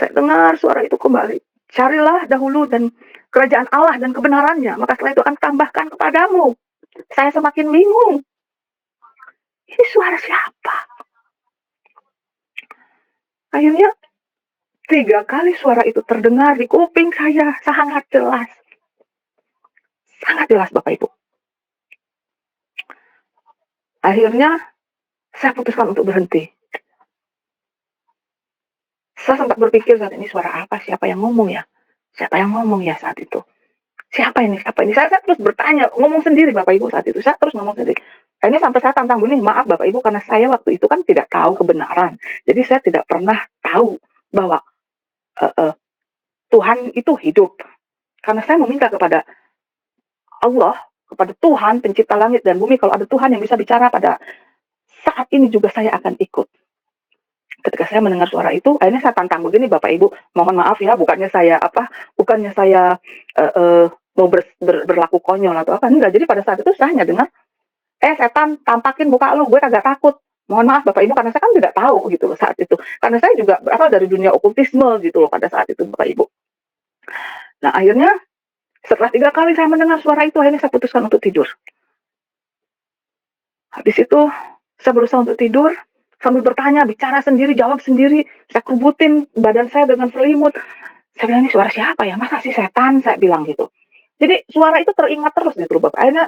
Saya dengar suara itu kembali. Carilah dahulu dan kerajaan Allah dan kebenarannya, maka setelah itu akan tambahkan kepadamu. Saya semakin bingung. Ini suara siapa? Akhirnya 3 kali suara itu terdengar di kuping saya, sangat jelas. Sangat jelas Bapak Ibu. Akhirnya saya putuskan untuk berhenti. Saya sempat berpikir saat ini suara apa, siapa yang ngomong ya? Siapa yang ngomong ya saat itu? Siapa ini? Siapa ini? Saya terus bertanya, ngomong sendiri Bapak Ibu saat itu. Saya terus ngomong sendiri. Ini sampai saya tantang begini, maaf Bapak Ibu, karena saya waktu itu kan tidak tahu kebenaran. Jadi saya tidak pernah tahu bahwa Tuhan itu hidup. Karena saya meminta kepada Allah, kepada Tuhan pencipta langit dan bumi, kalau ada Tuhan yang bisa bicara pada saat ini juga saya akan ikut. Ketika saya mendengar suara itu, akhirnya saya tantang begini Bapak Ibu, mohon maaf ya, bukannya saya mau berlaku konyol atau apa, enggak. Jadi pada saat itu saya hanya dengar, setan tampakin muka lu, gue kagak takut. Mohon maaf Bapak Ibu, karena saya kan tidak tahu gitu loh saat itu. Karena saya juga berasal dari dunia okultisme gitu loh pada saat itu Bapak Ibu. Nah akhirnya setelah 3 kali saya mendengar suara itu, akhirnya saya putuskan untuk tidur. Habis itu saya berusaha untuk tidur, sambil bertanya, bicara sendiri, jawab sendiri. Saya kerubutin badan saya dengan selimut. Saya bilang, ini suara siapa ya? Masa sih setan? Saya bilang gitu. Jadi suara itu teringat terus gitu Bapak. Akhirnya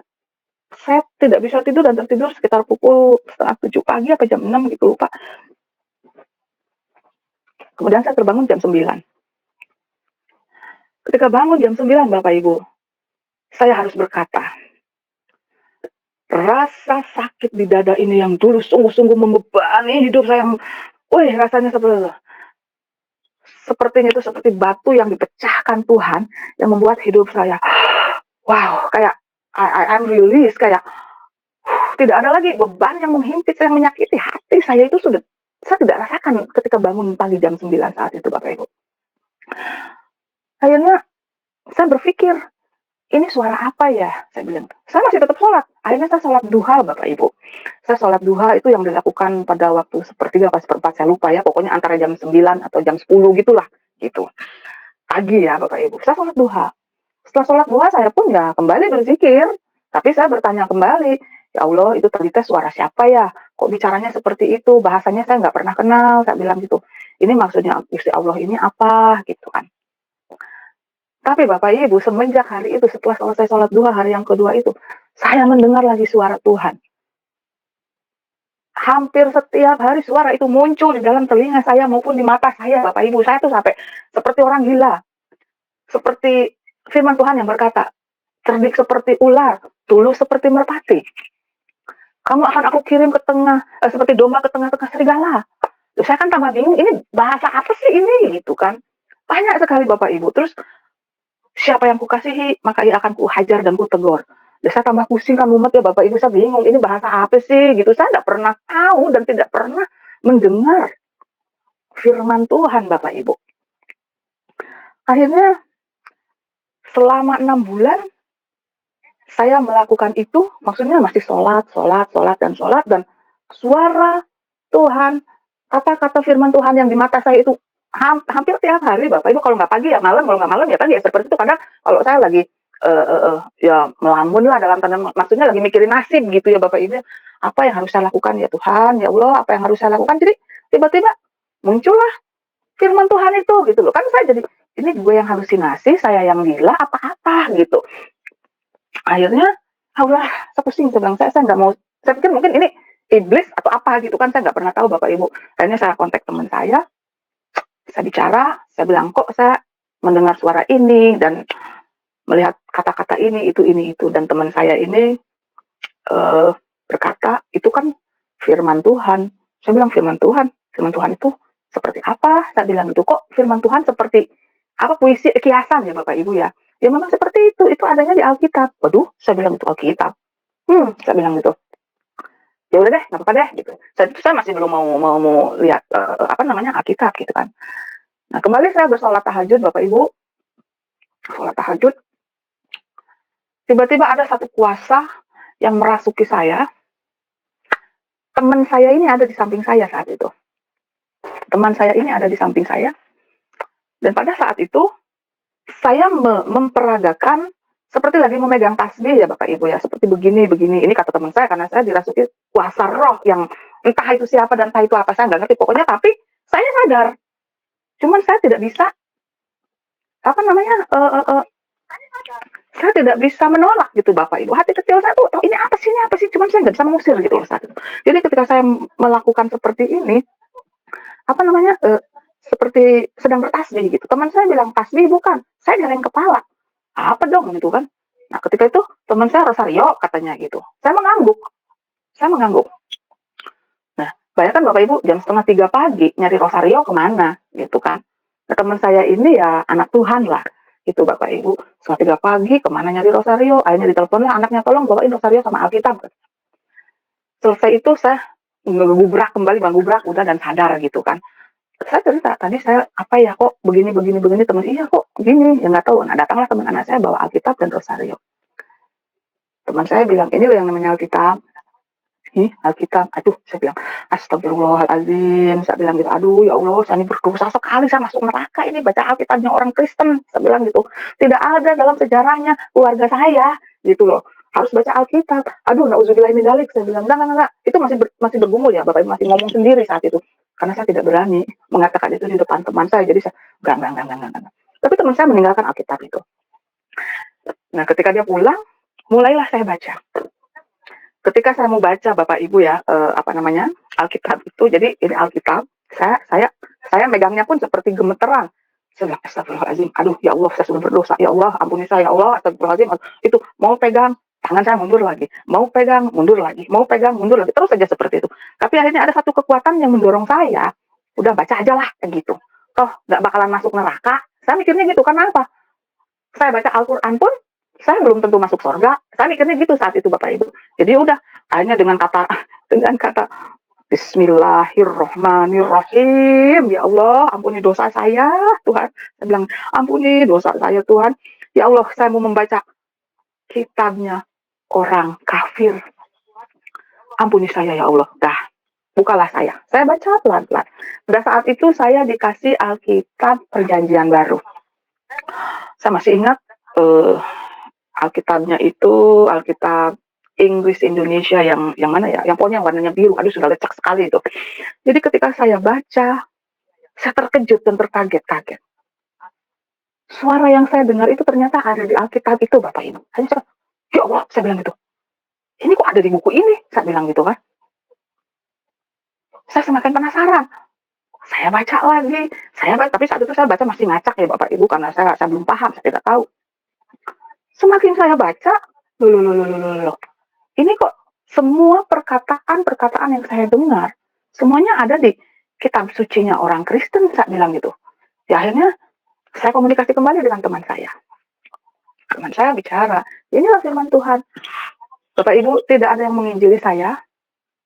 saya tidak bisa tidur dan tertidur sekitar pukul 6:30 pagi apa jam 6 gitu lupa. Kemudian saya terbangun jam 9. Ketika bangun jam 9 Bapak Ibu, saya harus berkata, rasa sakit di dada ini yang dulu sungguh-sungguh membebani hidup saya, rasanya sepertinya itu seperti batu yang dipecahkan Tuhan, yang membuat hidup saya, wow, kayak I'm release, kayak tidak ada lagi beban yang menghimpit, yang menyakiti hati saya itu sudah saya tidak rasakan ketika bangun pagi jam 9 saat itu, Bapak Ibu. Akhirnya saya berpikir, ini suara apa ya? Saya bilang, saya masih tetap sholat. Akhirnya saya sholat duha, Bapak Ibu. Saya sholat duha itu yang dilakukan pada waktu sepertiga atau seperempat, saya lupa ya. Pokoknya antara jam 9 atau jam 10 gitulah. Gitu. Pagi ya, Bapak Ibu. Saya sholat duha. Setelah sholat duha, saya pun ya kembali berzikir. Tapi saya bertanya kembali, ya Allah, itu tadi suara siapa ya? Kok bicaranya seperti itu? Bahasanya saya nggak pernah kenal. Saya bilang gitu. Ini maksudnya Gusti Allah ini apa? Gitu kan. Tapi Bapak Ibu, semenjak hari itu, setelah selesai sholat duha hari yang kedua itu, saya mendengar lagi suara Tuhan. Hampir setiap hari suara itu muncul di dalam telinga saya maupun di mata saya, Bapak Ibu. Saya tuh sampai seperti orang gila. Seperti firman Tuhan yang berkata, cerdik seperti ular, tulus seperti merpati. Kamu akan aku kirim ke tengah, seperti domba ke tengah-tengah serigala. Terus saya kan tambah bingung, ini bahasa apa sih ini? Gitu kan. Banyak sekali Bapak Ibu. Terus siapa yang kukasihi, maka ia akan kuhajar dan kutegur. Dan saya tambah pusing kan mumet ya Bapak Ibu, saya bingung ini bahasa apa sih gitu. Saya tidak pernah tahu dan tidak pernah mendengar firman Tuhan Bapak Ibu. Akhirnya selama 6 bulan saya melakukan itu, maksudnya masih sholat, dan suara Tuhan, kata-kata firman Tuhan yang di mata saya itu hampir tiap hari Bapak Ibu, kalau nggak pagi ya malam, kalau nggak malam ya pagi, ya seperti itu. Kadang kalau saya lagi ya melamun lah, dalam tanda maksudnya lagi mikirin nasib gitu ya Bapak Ibu, apa yang harus saya lakukan ya Tuhan, ya Allah, apa yang harus saya lakukan. Jadi tiba-tiba muncullah firman Tuhan itu gitu loh. Kan saya jadi, ini gue yang halusinasi, saya yang gila apa-apa gitu. Akhirnya Allah, saya pusing, saya bilang, saya nggak mau, saya pikir mungkin ini iblis atau apa gitu kan, saya nggak pernah tahu Bapak Ibu. Akhirnya saya kontak teman saya bicara, saya bilang kok saya mendengar suara ini dan melihat kata-kata ini, itu, dan teman saya ini berkata, itu kan firman Tuhan. Saya bilang, firman Tuhan itu seperti apa? Saya bilang itu, kok firman Tuhan seperti apa, puisi, kiasan ya Bapak Ibu ya? Ya memang seperti itu adanya di Alkitab. Waduh, saya bilang itu Alkitab. Saya bilang gitu. Ya udah deh, nggak apa-apa deh gitu. Saya masih belum mau lihat Alkitab gitu kan. Nah, kembali saya bersolat tahajud Bapak Ibu. Sholat tahajud. Tiba-tiba ada satu kuasa yang merasuki saya. Teman saya ini ada di samping saya saat itu. Teman saya ini ada di samping saya. Dan pada saat itu saya memperagakan seperti lagi memegang tasbih ya Bapak Ibu ya, seperti begini. Ini kata teman saya, karena saya dirasuki kuasa roh yang entah itu siapa dan entah itu apa, saya nggak ngerti pokoknya. Tapi saya sadar, cuman saya tidak bisa saya tidak bisa menolak gitu Bapak Ibu. Hati kecil saya tuh, ini apa sih, cuman saya nggak bisa mengusir gitu saat itu. Jadi ketika saya melakukan seperti ini, seperti sedang bertasbih gitu. Teman saya bilang, tasbih bukan, saya geleng kepala. Apa dong gitu kan. Nah ketika itu teman saya rosario katanya gitu. Saya mengangguk. Nah bayangkan Bapak Ibu, jam 2:30 pagi nyari rosario kemana gitu kan. Nah, teman saya ini ya anak Tuhan lah gitu Bapak Ibu. 2:30 pagi kemana nyari rosario. Akhirnya ditelepon lah anaknya, tolong bawain rosario sama Alkitab. Selesai itu saya ngegubrak kembali, udah dan sadar gitu kan. Saya cerita, tadi saya apa ya, kok begini, teman, iya kok begini, ya nggak tahu. Nah datanglah teman anak saya bawa Alkitab dan rosario. Teman saya bilang, ini loh yang namanya Alkitab. Alkitab, aduh, saya bilang, astagfirullahaladzim, saya bilang gitu, aduh ya Allah, saya ini berdosa sekali, saya masuk neraka ini baca Alkitabnya orang Kristen, saya bilang gitu, tidak ada dalam sejarahnya keluarga saya, gitu loh, harus baca Alkitab. Aduh, na'udzubillah min dzalik, saya bilang, enggak, itu masih bergumul ya, Bapak Ibu, masih ngomong sendiri saat itu, karena saya tidak berani mengatakan itu di depan teman saya, jadi saya, enggak. Tapi teman saya meninggalkan Alkitab itu. Nah, ketika dia pulang, mulailah saya baca. Ketika saya mau baca Bapak Ibu ya, Alkitab itu, jadi ini Alkitab, saya megangnya pun seperti gemeteran. Saya bilang, astagfirullahaladzim, aduh ya Allah, saya sudah berdosa, ya Allah, ampuni saya, ya Allah, astagfirullahaladzim. Itu mau pegang tangan saya mundur lagi, mau pegang, mundur lagi, mau pegang, mundur lagi, terus saja seperti itu. Tapi akhirnya ada satu kekuatan yang mendorong saya, udah baca aja lah, kayak gitu. Toh nggak bakalan masuk neraka. Saya mikirnya gitu, karena apa? Saya baca Al-Quran pun, saya belum tentu masuk surga. Saya mikirnya gitu saat itu Bapak Ibu. Jadi udah, akhirnya dengan kata dengan kata Bismillahirrohmanirrohim. Ya Allah, ampuni dosa saya, Tuhan. Saya bilang, ampuni dosa saya, Tuhan. Ya Allah, saya mau membaca kitabnya orang kafir. Ampuni saya, ya Allah. Dah, bukalah saya. Saya baca pelan-pelan. Pada saat itu saya dikasih Alkitab Perjanjian Baru. Saya masih ingat Alkitabnya itu Alkitab Inggris Indonesia yang mana ya? Yang pokoknya warnanya biru. Aduh, sudah lecek sekali itu. Jadi ketika saya baca, saya terkejut dan terkaget-kaget. Suara yang saya dengar itu ternyata ada di Alkitab itu, Bapak Ibu. Saya ya Allah, saya bilang gitu. Ini kok ada di buku ini? Saya bilang gitu kan. Saya semakin penasaran. Saya baca lagi. Tapi saat itu saya baca masih ngacak ya Bapak Ibu, karena saya belum paham, saya tidak tahu. Semakin saya baca, loh. Ini kok semua perkataan-perkataan yang saya dengar, semuanya ada di kitab sucinya orang Kristen, saya bilang gitu. Ya akhirnya saya komunikasi kembali dengan teman saya. Teman saya bicara, inilah firman Tuhan. Bapak Ibu, tidak ada yang menginjili saya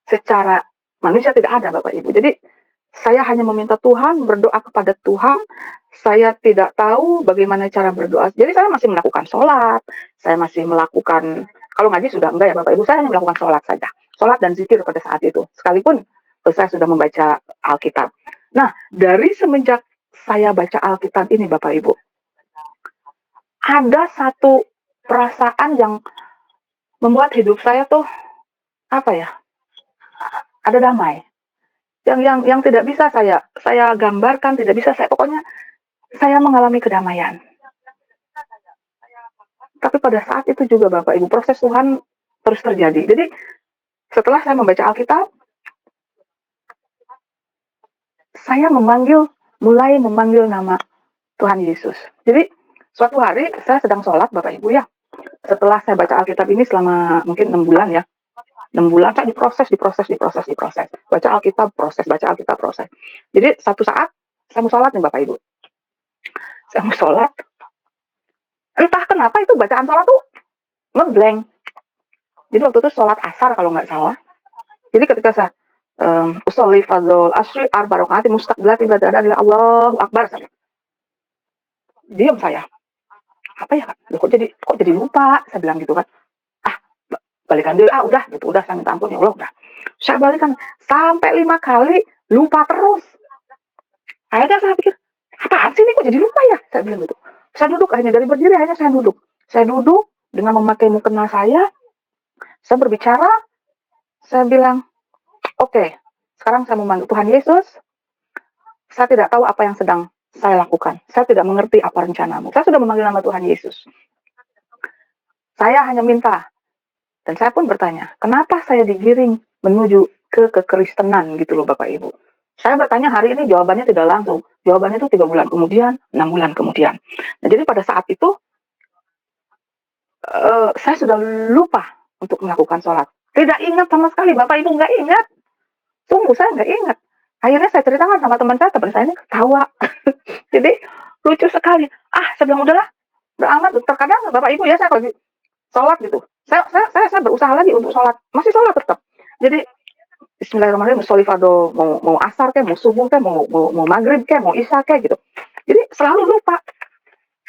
secara manusia, tidak ada Bapak Ibu. Jadi saya hanya meminta Tuhan, berdoa kepada Tuhan. Saya tidak tahu bagaimana cara berdoa. Jadi saya masih melakukan sholat, saya masih melakukan, kalau ngaji sudah enggak ya Bapak Ibu, saya hanya melakukan sholat saja. Sholat dan zikir pada saat itu. Sekalipun saya sudah membaca Alkitab. Nah, dari semenjak saya baca Alkitab ini Bapak Ibu, ada satu perasaan yang membuat hidup saya tuh, apa ya, ada damai. Yang tidak bisa saya gambarkan, tidak bisa pokoknya saya mengalami kedamaian. Tapi pada saat itu juga Bapak Ibu, proses Tuhan terus terjadi. Jadi setelah saya membaca Alkitab, saya mulai memanggil nama Tuhan Yesus. Jadi suatu hari saya sedang sholat Bapak Ibu ya. Setelah saya baca Alkitab ini selama mungkin 6 bulan ya. 6 bulan saya diproses. Baca Alkitab, proses. Jadi satu saat saya mau sholat nih Bapak Ibu. Saya mau sholat. Entah kenapa itu bacaan sholat tuh ngeblank. Jadi waktu itu sholat asar kalau nggak salah. Jadi ketika saya usolli fadzol asri arba rakaat mustaqbilati badana ila Allahu akbar. Diam saya. Apa ya Kak? Kok jadi lupa? Saya bilang gitu kan. Balikan dulu, udah saya minta ampun ya Allah, udah. Saya balikan sampai 5 kali, lupa terus. Akhirnya saya pikir, apaan sih ini kok jadi lupa ya? Saya bilang gitu. Saya duduk, akhirnya dari berdiri, akhirnya saya duduk. Saya duduk dengan memakai mukena saya berbicara, saya bilang, oke, sekarang saya memanggil Tuhan Yesus, saya tidak tahu apa yang sedang saya lakukan. Saya tidak mengerti apa rencanamu. Saya sudah memanggil nama Tuhan Yesus. Saya hanya minta. Dan saya pun bertanya, kenapa saya digiring menuju ke kekristenan gitu loh Bapak Ibu. Saya bertanya hari ini, jawabannya tidak langsung. Jawabannya itu 3 bulan kemudian, 6 bulan kemudian. Nah jadi pada saat itu, saya sudah lupa untuk melakukan sholat. Tidak ingat sama sekali, Bapak Ibu nggak ingat. Sungguh saya nggak ingat. Akhirnya saya ceritakan sama teman saya ini ketawa. Jadi lucu sekali. Saya bilang udahlah, beramat. Terkadang Bapak Ibu ya saya lagi sholat gitu. Saya berusaha lagi untuk sholat, masih sholat tetap. Jadi Bismillahirrahmanirrahim, sholli fardhu, mau asar kayak, mau subuh kayak, mau maghrib kayak, mau isya kayak gitu. Jadi selalu lupa.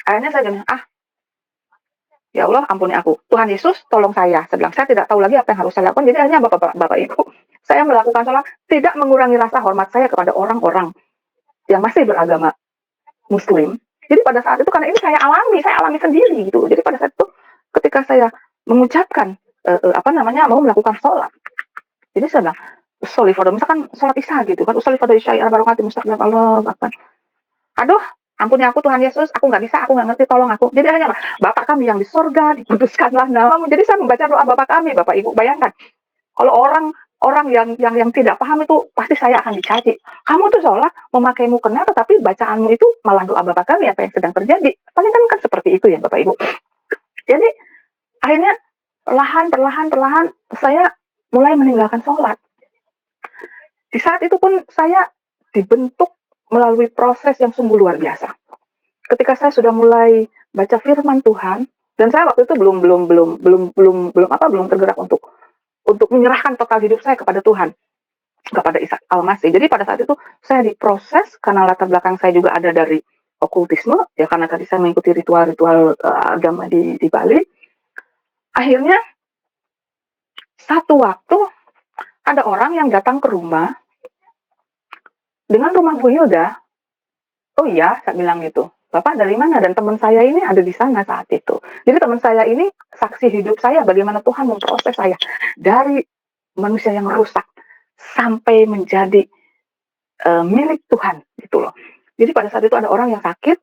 Akhirnya saya gini, ya Allah ampuni aku. Tuhan Yesus tolong saya. Saya bilang, saya tidak tahu lagi apa yang harus saya lakukan. Jadi akhirnya Bapak Ibu, saya melakukan sholat, tidak mengurangi rasa hormat saya kepada orang-orang yang masih beragama Muslim. Jadi pada saat itu, karena ini saya alami sendiri gitu. Jadi pada saat itu, ketika saya mengucapkan mau melakukan sholat, jadi saya bilang sholli fardhu, misalkan sholat isya gitu kan, sholli fardhu isya arba rakaat mustaqbil Allah akbar. Aduh, ampuni aku Tuhan Yesus, aku nggak bisa, aku nggak ngerti, tolong aku. Jadi hanya Bapak kami yang di surga, dikuduskanlah namamu. Jadi saya membaca doa Bapak kami, Bapak Ibu bayangkan. Kalau orang yang tidak paham itu pasti saya akan dicaci. Kamu tuh sholat memakai mukena, tetapi bacaanmu itu malah doa Bapak kami, apa yang sedang terjadi? Paling kan seperti itu ya Bapak Ibu. Jadi akhirnya perlahan saya mulai meninggalkan sholat. Di saat itu pun saya dibentuk melalui proses yang sungguh luar biasa. Ketika saya sudah mulai baca firman Tuhan, dan saya waktu itu belum tergerak untuk menyerahkan total hidup saya kepada Tuhan, kepada Isa Al-Masih. Jadi pada saat itu saya diproses karena latar belakang saya juga ada dari okultisme, ya karena tadi saya mengikuti ritual-ritual agama di Bali. Akhirnya satu waktu ada orang yang datang ke rumah dengan rumah Bu Hilda. Oh iya, saya bilang gitu. Bapak dari mana? Dan teman saya ini ada di sana saat itu. Jadi teman saya ini saksi hidup saya bagaimana Tuhan memproses saya dari manusia yang rusak sampai menjadi milik Tuhan gitu loh. Jadi pada saat itu ada orang yang sakit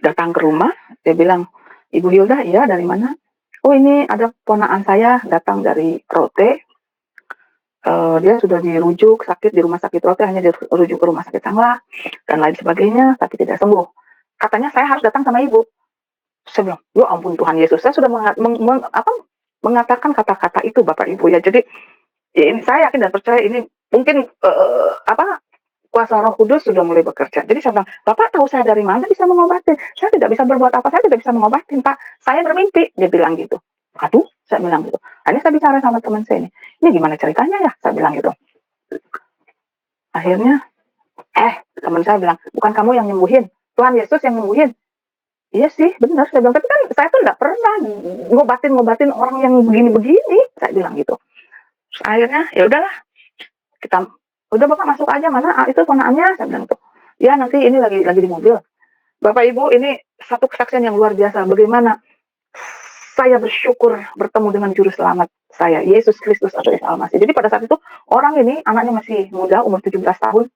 datang ke rumah, dia bilang, Ibu Hilda, iya dari mana? Oh ini ada ponakan saya datang dari Rote. Dia sudah dirujuk sakit di rumah sakit Rote, hanya dirujuk ke rumah sakit Sangla dan lain sebagainya, tapi tidak sembuh. Katanya saya harus datang sama ibu. Saya bilang, ya ampun Tuhan Yesus, saya sudah mengatakan kata-kata itu Bapak Ibu ya. Jadi ya ini saya yakin dan percaya ini mungkin kuasa Roh Kudus sudah mulai bekerja. Jadi saya bilang, Bapak tahu saya dari mana bisa mengobatin? Saya tidak bisa berbuat apa, saya tidak bisa mengobatin Pak. Saya bermimpi, dia bilang gitu. Aduh, saya bilang gitu. Akhirnya saya bicara sama teman saya ini gimana ceritanya ya? Saya bilang gitu. Akhirnya, teman saya bilang, bukan kamu yang nyembuhin, Tuhan Yesus yang nyembuhin. Iya sih, benar. Saya bilang, tapi kan saya tuh nggak pernah ngobatin orang yang begini-begini. Saya bilang gitu. Terus akhirnya, ya udahlah, udah Bapak masuk aja, mana itu ponakannya? Saya bilang gitu. Ya nanti ini lagi di mobil. Bapak Ibu, ini satu kesaksian yang luar biasa. Bagaimana saya bersyukur bertemu dengan Juru Selamat saya, Yesus Kristus atau Isa Al-Masih. Jadi pada saat itu, orang ini, anaknya masih muda, umur 17 tahun,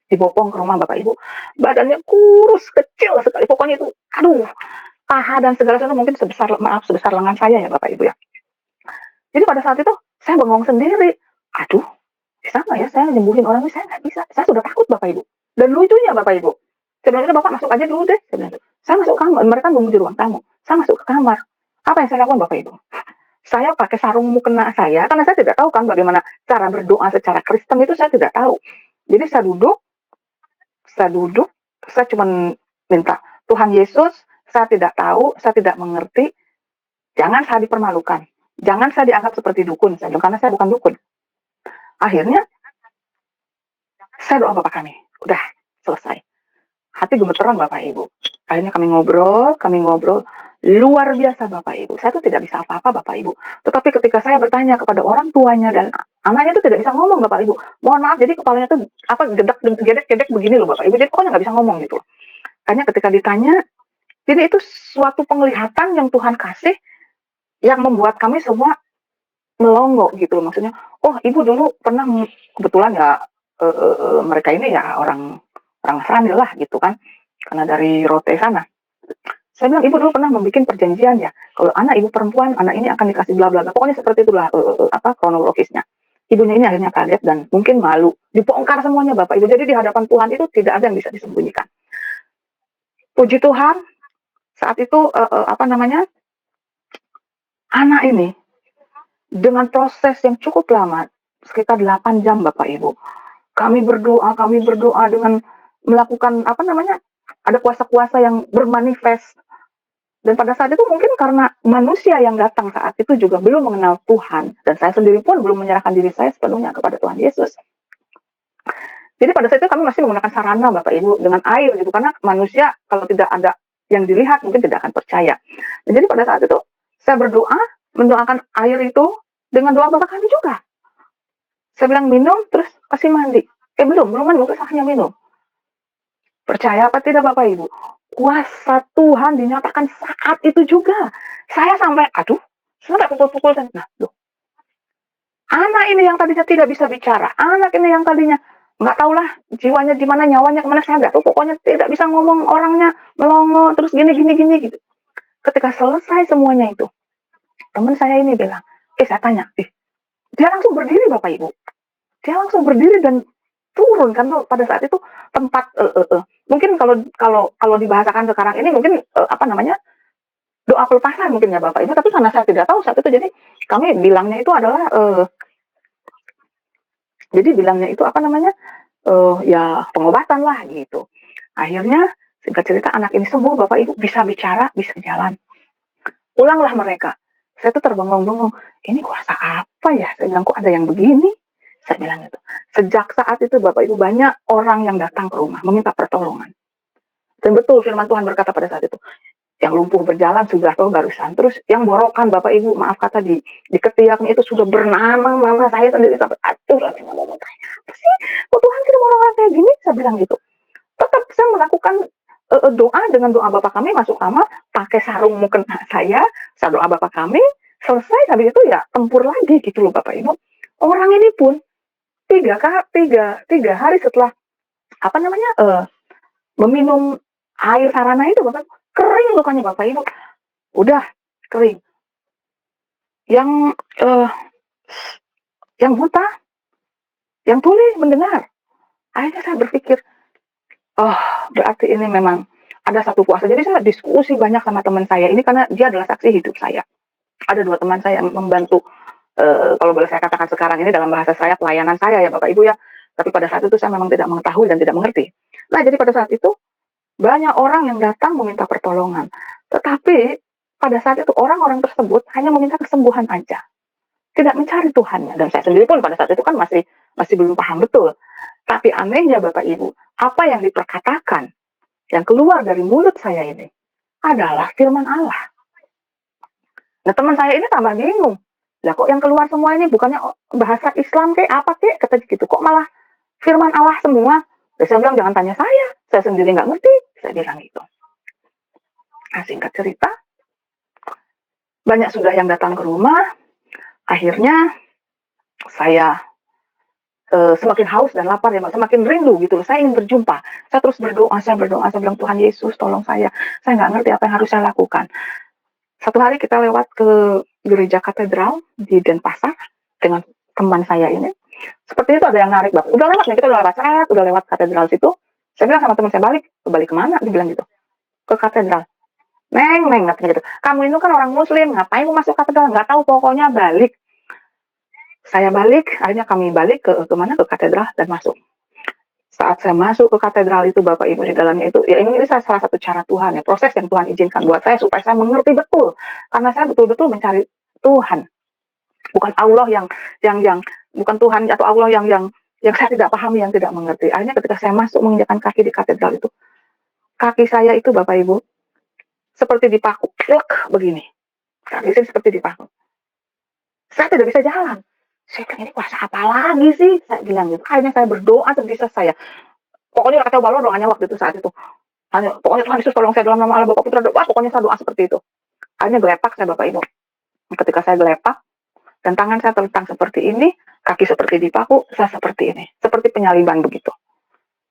dibopong ke rumah Bapak Ibu. Badannya kurus, kecil sekali. Pokoknya itu, aduh, paha dan segala sesuatu mungkin sebesar lengan saya ya Bapak Ibu ya. Jadi pada saat itu, saya bengong sendiri. Aduh, bisa nggak ya saya nyembuhin orang ini? Saya nggak bisa. Saya sudah takut Bapak Ibu. Dan lucunya Bapak Ibu, sebenarnya Bapak masuk aja dulu deh. Saya masuk kamar, mereka nunggu di ruang tamu. Saya masuk ke kamar. Apa yang saya lakukan Bapak Ibu? Saya pakai sarung mukena saya, karena saya tidak tahu kan bagaimana cara berdoa secara Kristen itu saya tidak tahu. Jadi saya duduk, saya cuma minta, Tuhan Yesus, saya tidak tahu, saya tidak mengerti, jangan saya dipermalukan. Jangan saya dianggap seperti dukun, saya bilang, karena saya bukan dukun. Akhirnya, saya doa Bapak kami, udah selesai. Hati gemeteran Bapak Ibu. Akhirnya kami ngobrol, luar biasa Bapak Ibu. Saya tuh tidak bisa apa-apa Bapak Ibu. Tetapi ketika saya bertanya kepada orang tuanya dan anaknya itu tidak bisa ngomong Bapak Ibu. Mohon maaf, jadi kepalanya tuh gedek begini loh Bapak Ibu. Jadi pokoknya nggak bisa ngomong gitu. Hanya ketika ditanya, jadi itu suatu penglihatan yang Tuhan kasih yang membuat kami semua melongo gitu loh. Maksudnya, oh ibu dulu pernah kebetulan ya mereka ini ya orang Nasrani lah gitu kan, karena dari Rote sana. Saya bilang, ibu dulu pernah membuat perjanjian ya, kalau anak ibu perempuan, anak ini akan dikasih bla bla bla. Pokoknya seperti itulah kronologisnya. Ibunya ini akhirnya kaget dan mungkin malu. Dibongkar semuanya Bapak Ibu. Jadi di hadapan Tuhan itu tidak ada yang bisa disembunyikan. Puji Tuhan, saat itu anak ini dengan proses yang cukup lama, sekitar 8 jam Bapak Ibu. Kami berdoa dengan melakukan ada kuasa-kuasa yang bermanifest. Dan pada saat itu mungkin karena manusia yang datang saat itu juga belum mengenal Tuhan. Dan saya sendiri pun belum menyerahkan diri saya sepenuhnya kepada Tuhan Yesus. Jadi pada saat itu kami masih menggunakan sarana Bapak Ibu dengan air gitu. Karena manusia kalau tidak ada yang dilihat mungkin tidak akan percaya. Dan jadi pada saat itu saya berdoa, mendoakan air itu dengan doa Bapak kami juga. Saya bilang minum terus kasih mandi. Belum mandi, terus hanya minum. Percaya apa tidak Bapak Ibu? Kuasa Tuhan dinyatakan saat itu juga. Saya sampai pukul-pukul. Nah, loh. Anak ini yang tadinya tidak bisa bicara. Anak ini yang tadinya nggak tahulah jiwanya di mana, nyawanya kemana, saya nggak tahu. Pokoknya tidak bisa ngomong, orangnya melongo, terus gini gitu. Ketika selesai semuanya itu, teman saya ini bilang, saya tanya, dia langsung berdiri Bapak Ibu. Dia langsung berdiri dan turun kan pada saat itu tempat mungkin kalau dibahasakan sekarang ini mungkin doa pelepasan mungkin ya Bapak Ibu, tapi karena saya tidak tahu saat itu, jadi kami bilangnya itu adalah, jadi bilangnya itu apa namanya, ya pengobatan lah gitu. Akhirnya singkat cerita anak ini sembuh Bapak Ibu, bisa bicara, bisa jalan. Pulanglah mereka. Saya tuh terbengong-bengong, ini kuasa apa ya? Saya bilang, kok ada yang begini? Saya bilang gitu. Sejak saat itu Bapak Ibu banyak orang yang datang ke rumah meminta pertolongan. Dan betul firman Tuhan berkata pada saat itu, yang lumpuh berjalan sudah tahu barusan. Terus yang borokan Bapak Ibu, maaf kata di ketiaknya itu sudah bernama, mama saya sendiri sampai aduh lagi mau tanya apa sih? Kok Tuhan kirim orang-orang kayak gini? Saya bilang gitu. Tetap saya melakukan doa dengan doa Bapak kami masuk kamar, pakai sarung mukena saya doa Bapak kami, selesai habis itu ya tempur lagi gitu loh Bapak Ibu. Orang ini pun tiga hari setelah apa namanya meminum air sarana itu Bapak, kering lukanya Bapak Ibu. Udah kering. Yang yang buta, yang tuli mendengar. Akhirnya saya berpikir, oh berarti ini memang ada satu kuasa. Jadi saya diskusi banyak sama teman saya ini karena dia adalah saksi hidup saya. Ada 2 teman saya yang membantu, kalau boleh saya katakan sekarang ini dalam bahasa saya pelayanan saya ya Bapak Ibu ya. Tapi pada saat itu saya memang tidak mengetahui dan tidak mengerti. Nah jadi pada saat itu banyak orang yang datang meminta pertolongan. Tetapi pada saat itu orang-orang tersebut hanya meminta kesembuhan aja. Tidak mencari Tuhannya. Dan saya sendiri pun pada saat itu kan masih belum paham betul. Tapi anehnya Bapak Ibu, apa yang diperkatakan, yang keluar dari mulut saya ini adalah firman Allah. Nah teman saya ini tambah bingung. Lah kok yang keluar semua ini bukannya bahasa Islam kayak apa kek, kata gitu. Kok malah firman Allah semua? Dan saya bilang jangan tanya saya sendiri nggak ngerti. Saya bilang gitu. Nah singkat cerita, banyak sudah yang datang ke rumah. Akhirnya saya semakin haus dan lapar ya, semakin rindu gitu. Saya ingin berjumpa. Saya terus berdoa, saya bilang Tuhan Yesus tolong saya nggak ngerti apa yang harus saya lakukan. Satu hari kita lewat ke gereja katedral di Denpasar dengan teman saya ini. Seperti itu ada yang narik Bapak. Udah lewat nih, kita udah lewat katedral situ. Saya bilang sama teman saya balik kemana? Dia bilang gitu. Ke katedral. Neng, katanya gitu. Kamu ini kan orang muslim, ngapain mau masuk katedral? Nggak tahu, pokoknya balik. Saya balik, akhirnya kami balik ke mana? Ke katedral dan masuk. Saat saya masuk ke katedral itu Bapak Ibu di dalamnya itu, ya ini salah satu cara Tuhan ya, proses yang Tuhan izinkan buat saya supaya saya mengerti betul. Karena saya betul-betul mencari Tuhan. Bukan Allah yang bukan Tuhan atau Allah yang saya tidak pahami, yang tidak mengerti. Akhirnya ketika saya masuk menginjakkan kaki di katedral itu, kaki saya itu Bapak Ibu seperti dipaku, plek begini. Kaki saya seperti dipaku. Saya tidak bisa jalan. Saya bilang ini kuasa apa lagi sih? Saya bilang gitu. Akhirnya saya berdoa sebisa saya. Pokoknya kacau balau doanya waktu itu saat itu. Hanya, pokoknya Tuhan Yesus tolong saya dalam nama Allah Bapa Putra doa. Pokoknya saya doa seperti itu. Akhirnya gelepak saya Bapak Ibu. Ketika saya gelepak dan tangan saya terlentang seperti ini, kaki seperti dipaku, saya seperti ini, seperti penyaliban begitu.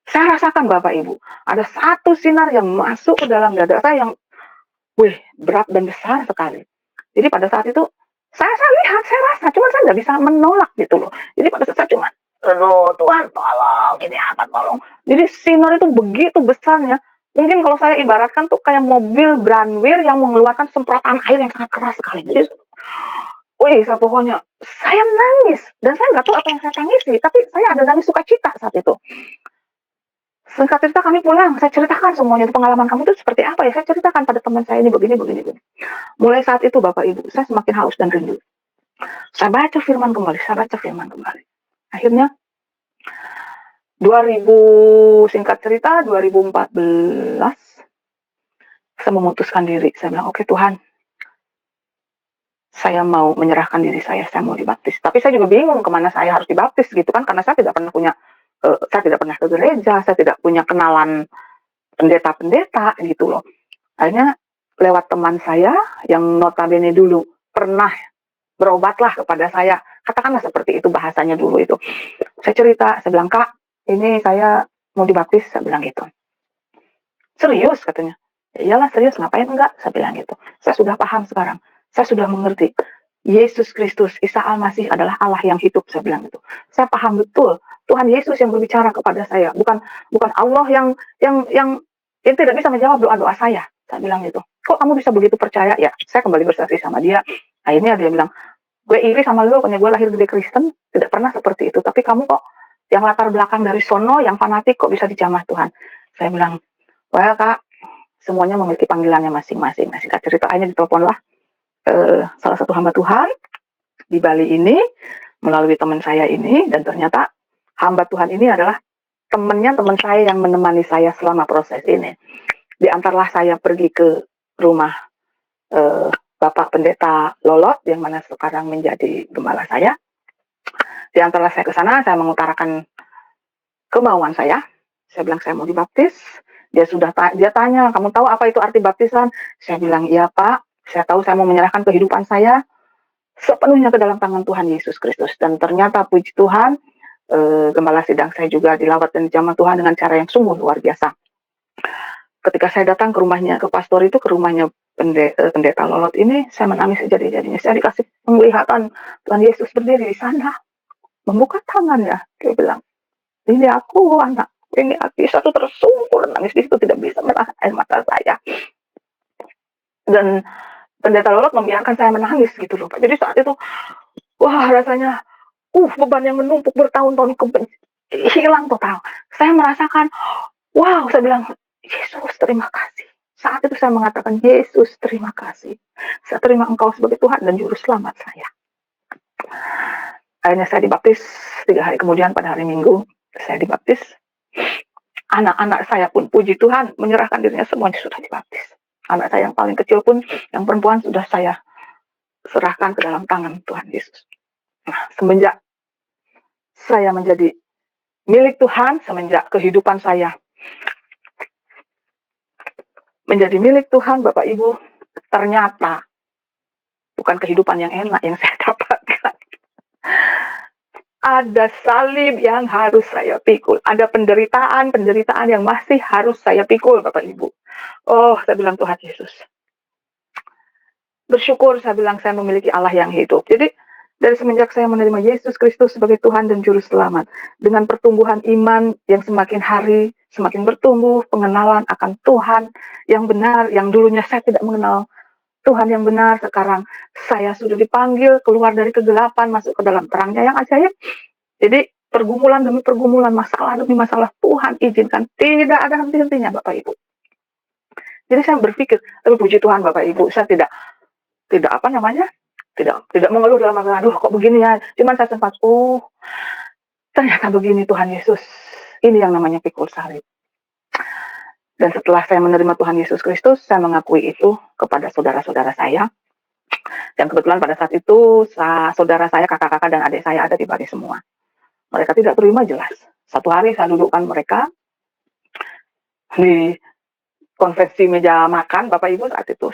Saya rasakan Bapak Ibu, ada satu sinar yang masuk ke dalam dada saya yang, berat dan besar sekali. Jadi pada saat itu saya lihat, saya rasa, cuma saya nggak bisa menolak gitu loh. Jadi pada saat saya cuma, aduh Tuhan tolong, ini apa tolong. Jadi sinar itu begitu besarnya. Mungkin kalau saya ibaratkan tuh kayak mobil Branwir yang mengeluarkan semprotan air yang sangat keras sekali. Jadi, saya pokoknya, saya nangis. Dan saya nggak tahu apa yang saya tangisi, tapi saya ada nangis sukacita saat itu. Singkat cerita kami pulang, saya ceritakan semuanya, pengalaman kamu itu seperti apa ya, saya ceritakan pada teman saya ini begini. Mulai saat itu Bapak Ibu, saya semakin haus dan rindu. Saya baca firman kembali. Akhirnya singkat cerita 2014 saya memutuskan diri. Saya bilang, oke Tuhan, saya mau menyerahkan diri saya mau dibaptis. Tapi saya juga bingung kemana saya harus dibaptis gitu kan, karena saya tidak pernah ke gereja, saya tidak punya kenalan pendeta-pendeta gitu loh. Akhirnya lewat teman saya yang notabene dulu pernah berobatlah kepada saya, katakanlah seperti itu bahasanya dulu itu. Saya cerita, saya bilang, Kak, ini saya mau dibaptis, saya bilang gitu. Serius katanya. Ya iyalah serius, ngapain enggak? Saya bilang gitu. Saya sudah paham sekarang, saya sudah mengerti. Yesus Kristus, Isa Al-Masih adalah Allah yang hidup, saya bilang gitu. Saya paham betul, Tuhan Yesus yang berbicara kepada saya, bukan Allah yang tidak bisa menjawab doa-doa saya bilang gitu. kok kamu bisa begitu percaya ya? Saya kembali bersaksi sama dia. Akhirnya dia bilang, gue iri sama lu, pokoknya gue lahir gede Kristen, tidak pernah seperti itu. Tapi kamu kok yang latar belakang dari sono, yang fanatik kok bisa dijamah Tuhan. Saya bilang, well kak, semuanya memiliki panggilannya masing-masing. Nah, singkat cerita akhirnya diteleponlah salah satu hamba Tuhan di Bali ini, melalui teman saya ini, dan ternyata hamba Tuhan ini adalah teman saya yang menemani saya selama proses ini. Diantarlah saya pergi ke rumah Bapak Pendeta Lolot, yang mana sekarang menjadi gembala saya. Diantarlah saya ke sana, saya mengutarakan kemauan saya. Saya bilang saya mau dibaptis. Dia tanya, kamu tahu apa itu arti baptisan? Saya bilang, iya Pak. Saya tahu saya mau menyerahkan kehidupan saya sepenuhnya ke dalam tangan Tuhan Yesus Kristus. Dan ternyata puji Tuhan, gembala sidang saya juga dilawat dan dijamah Tuhan dengan cara yang sungguh luar biasa. Ketika saya datang ke rumahnya, ke pastor itu, ke rumahnya pendeta Lolot ini, saya menangis sejadi-jadinya. Saya dikasih penglihatan Tuhan Yesus berdiri di sana, membuka tangannya. Dia bilang, ini aku anak, ini aku. Satu tersungkur nangis di situ, tidak bisa menahan air mata saya. Dan pendeta Lolot membiarkan saya menangis gitu loh Pak. Jadi saat itu, wah rasanya, beban yang menumpuk bertahun-tahun hilang total. Saya merasakan, wow, saya bilang, Yesus terima kasih. Saat itu saya mengatakan, Yesus terima kasih. Saya terima Engkau sebagai Tuhan dan Juru Selamat saya. Akhirnya saya dibaptis 3 hari kemudian pada hari Minggu. Saya dibaptis. Anak-anak saya pun puji Tuhan menyerahkan dirinya semuanya sudah dibaptis. Anak saya yang paling kecil pun, yang perempuan sudah saya serahkan ke dalam tangan Tuhan Yesus. Nah, semenjak saya menjadi milik Tuhan, semenjak kehidupan saya menjadi milik Tuhan, Bapak Ibu, ternyata bukan kehidupan yang enak yang saya dapatkan. Ada salib yang harus saya pikul. Ada penderitaan yang masih harus saya pikul, Bapak Ibu. Oh, saya bilang Tuhan Yesus. Bersyukur saya bilang saya memiliki Allah yang hidup. Jadi dari semenjak saya menerima Yesus Kristus sebagai Tuhan dan Juru Selamat, dengan pertumbuhan iman yang semakin hari semakin bertumbuh, pengenalan akan Tuhan yang benar, yang dulunya saya tidak mengenal Tuhan yang benar, sekarang saya sudah dipanggil keluar dari kegelapan, masuk ke dalam terangnya yang ajaib. Jadi pergumulan demi pergumulan, masalah demi masalah, Tuhan izinkan, tidak ada henti-hentinya Bapak Ibu. Jadi saya berpikir, tapi puji Tuhan Bapak Ibu, saya tidak mengeluh dalam hati, aduh kok begini ya. Cuman saya sempat, ternyata begini Tuhan Yesus. Ini yang namanya pikul salib. Dan setelah saya menerima Tuhan Yesus Kristus, saya mengakui itu kepada saudara-saudara saya. Dan kebetulan pada saat itu, saudara saya, kakak-kakak dan adik saya ada di Bali semua. Mereka tidak terima jelas. Satu hari saya dudukkan mereka di konvensi meja makan, Bapak Ibu, saat itu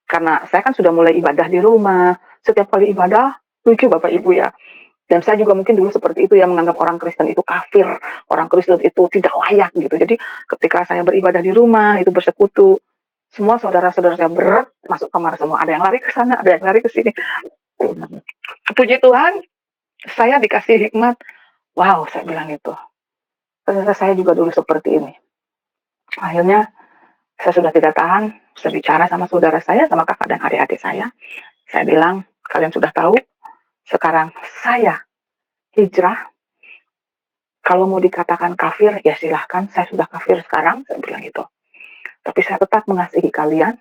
karena saya kan sudah mulai ibadah di rumah, setiap kali ibadah, lucu Bapak Ibu ya, dan saya juga mungkin dulu seperti itu ya, menganggap orang Kristen itu kafir, orang Kristen itu tidak layak gitu. Jadi ketika saya beribadah di rumah, itu bersekutu, semua saudara-saudara saya berat masuk kamar semua, ada yang lari ke sana, ada yang lari ke sini. Puji Tuhan, saya dikasih hikmat, wow, saya bilang itu, ternyata saya juga dulu seperti ini. Akhirnya saya sudah tidak tahan, saya bicara sama saudara saya, sama kakak dan adik-adik saya. Saya bilang, kalian sudah tahu, sekarang saya hijrah. Kalau mau dikatakan kafir, ya silahkan, saya sudah kafir sekarang, saya bilang gitu. Tapi saya tetap mengasihi kalian,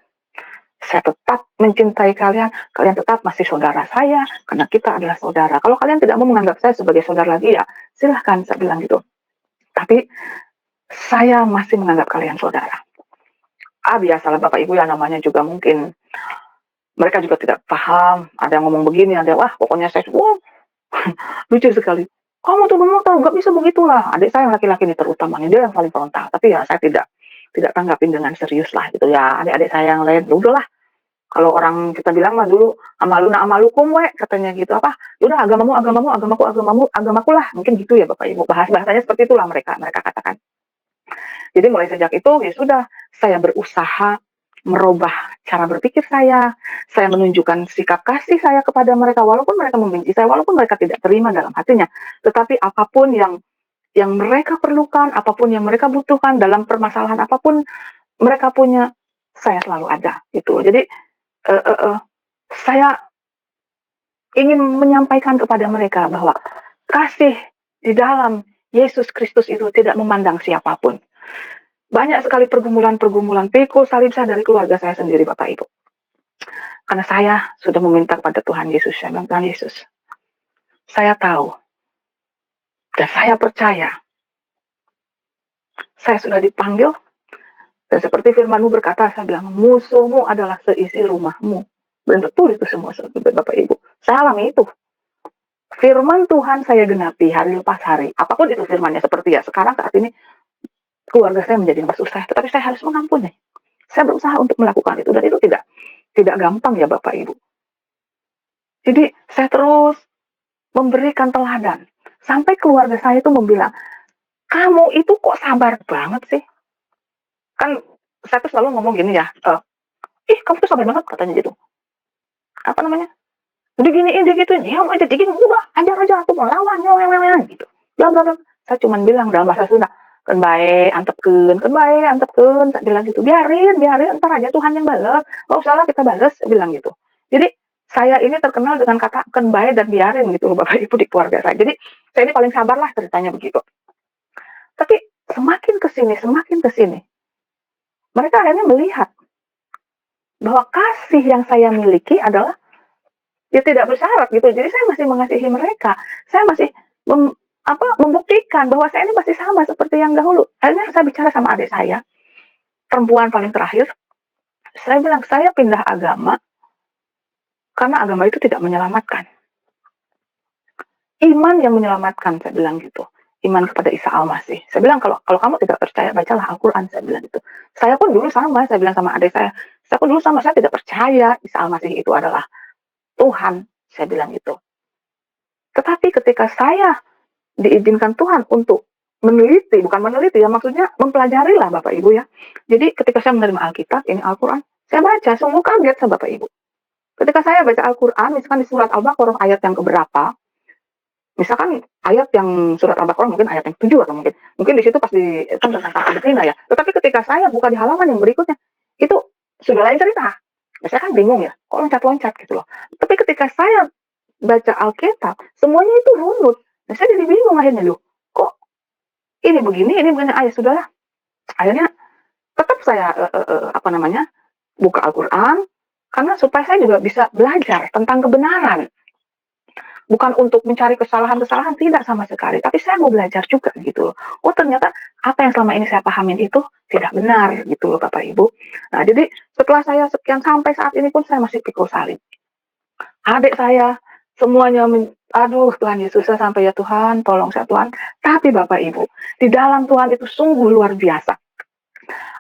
saya tetap mencintai kalian, kalian tetap masih saudara saya, karena kita adalah saudara. Kalau kalian tidak mau menganggap saya sebagai saudara lagi, ya silahkan, saya bilang gitu. Tapi saya masih menganggap kalian saudara. Biasalah Bapak Ibu ya, namanya juga mungkin mereka juga tidak paham, ada yang ngomong begini, ada wah pokoknya saya lucu sekali. Kamu tuh tahu nggak bisa begitulah. Adik saya yang laki-laki ini terutamanya, dia yang paling frontal. Tapi ya saya tidak tanggapin dengan serius lah gitu ya. Adik-adik saya yang lain, udahlah. Kalau orang kita bilang mah dulu amaluna amalukum katanya gitu apa? Udah agamaku lah. Mungkin gitu ya Bapak Ibu. Bahasanya seperti itulah mereka katakan. Jadi mulai sejak itu ya sudah, saya berusaha merubah cara berpikir saya menunjukkan sikap kasih saya kepada mereka, walaupun mereka membenci saya, walaupun mereka tidak terima dalam hatinya, tetapi apapun yang mereka perlukan, apapun yang mereka butuhkan dalam permasalahan apapun mereka punya, saya selalu ada gitu. Jadi saya ingin menyampaikan kepada mereka bahwa kasih di dalam Yesus Kristus itu tidak memandang siapapun. Banyak sekali pergumulan-pergumulan, pikul salib saya dari keluarga saya sendiri, Bapak Ibu. Karena saya sudah meminta kepada Tuhan Yesus, saya bilang, Tuhan Yesus, saya tahu dan saya percaya saya sudah dipanggil, dan seperti firman-Mu berkata, saya bilang, musuhmu adalah seisi rumahmu. Dan betul itu semua, Bapak Ibu. Saya alami itu. Firman Tuhan saya genapi hari lepas hari. Apapun itu firmannya, seperti ya sekarang saat ini keluarga saya menjadi musuh saya, tetapi saya harus mengampuni. Saya berusaha untuk melakukan itu, dan itu tidak gampang ya Bapak Ibu. Jadi saya terus memberikan teladan. Sampai keluarga saya itu membilang, kamu itu kok sabar banget sih? Kan saya tuh selalu ngomong gini ya, kamu tuh sabar banget katanya gitu. Apa namanya? Diginiin, digituin, ya mau diginiin, udah ajar aja, aku mau lawan, gitu. Bla bla bla. Saya cuma bilang dalam bahasa Sunda, kan baik, antepkeun, saya bilang gitu. Biarin, ntar aja Tuhan yang balas. Gak usah lah kita balas, saya bilang gitu. Jadi saya ini terkenal dengan kata kan baik dan biarin gitu Bapak Ibu di keluarga saya. Jadi saya ini paling sabar lah ceritanya begitu. Tapi semakin kesini, mereka akhirnya melihat bahwa kasih yang saya miliki adalah ya tidak bersyarat gitu. Jadi saya masih mengasihi mereka. Saya masih membuktikan bahwa saya ini masih sama seperti yang dahulu. Akhirnya saya bicara sama adik saya, perempuan paling terakhir. Saya bilang, saya pindah agama karena agama itu tidak menyelamatkan. Iman yang menyelamatkan, saya bilang gitu. Iman kepada Isa Al-Masih. Saya bilang, kalau kamu tidak percaya, bacalah Al-Quran, saya bilang gitu. Saya pun dulu sama, saya bilang sama adik saya pun dulu sama, saya tidak percaya Isa Al-Masih itu adalah Tuhan, saya bilang gitu. Tetapi ketika saya diizinkan Tuhan untuk bukan meneliti ya, maksudnya mempelajari lah Bapak Ibu ya. Jadi ketika saya menerima Alkitab, ini Al-Quran, saya baca, sungguh kaget saya Bapak Ibu. Ketika saya baca Al-Quran, misalkan di surat Al-Baqarah ayat yang keberapa, misalkan ayat yang surat Al-Baqarah mungkin ayat yang 7 atau mungkin di situ pas kan tentang kata betina ya. Tetapi ketika saya buka di halaman yang berikutnya, itu sudah lain cerita. Saya kan bingung ya, kok loncat-loncat gitu loh. Tapi ketika saya baca Alkitab, semuanya itu runut. Nah, saya jadi bingung akhirnya loh. Kok ini begini, ayat sudahlah. Akhirnya tetap saya buka Al-Quran karena supaya saya juga bisa belajar tentang kebenaran. Bukan untuk mencari kesalahan-kesalahan, tidak sama sekali. Tapi saya mau belajar juga gitu loh. Oh ternyata apa yang selama ini saya pahamin itu tidak benar gitu loh Bapak Ibu. Nah jadi setelah saya sekian sampai saat ini pun saya masih pikul salib. Adik saya semuanya, aduh Tuhan Yesus, saya sampai ya Tuhan, tolong saya Tuhan. Tapi Bapak Ibu, di dalam Tuhan itu sungguh luar biasa.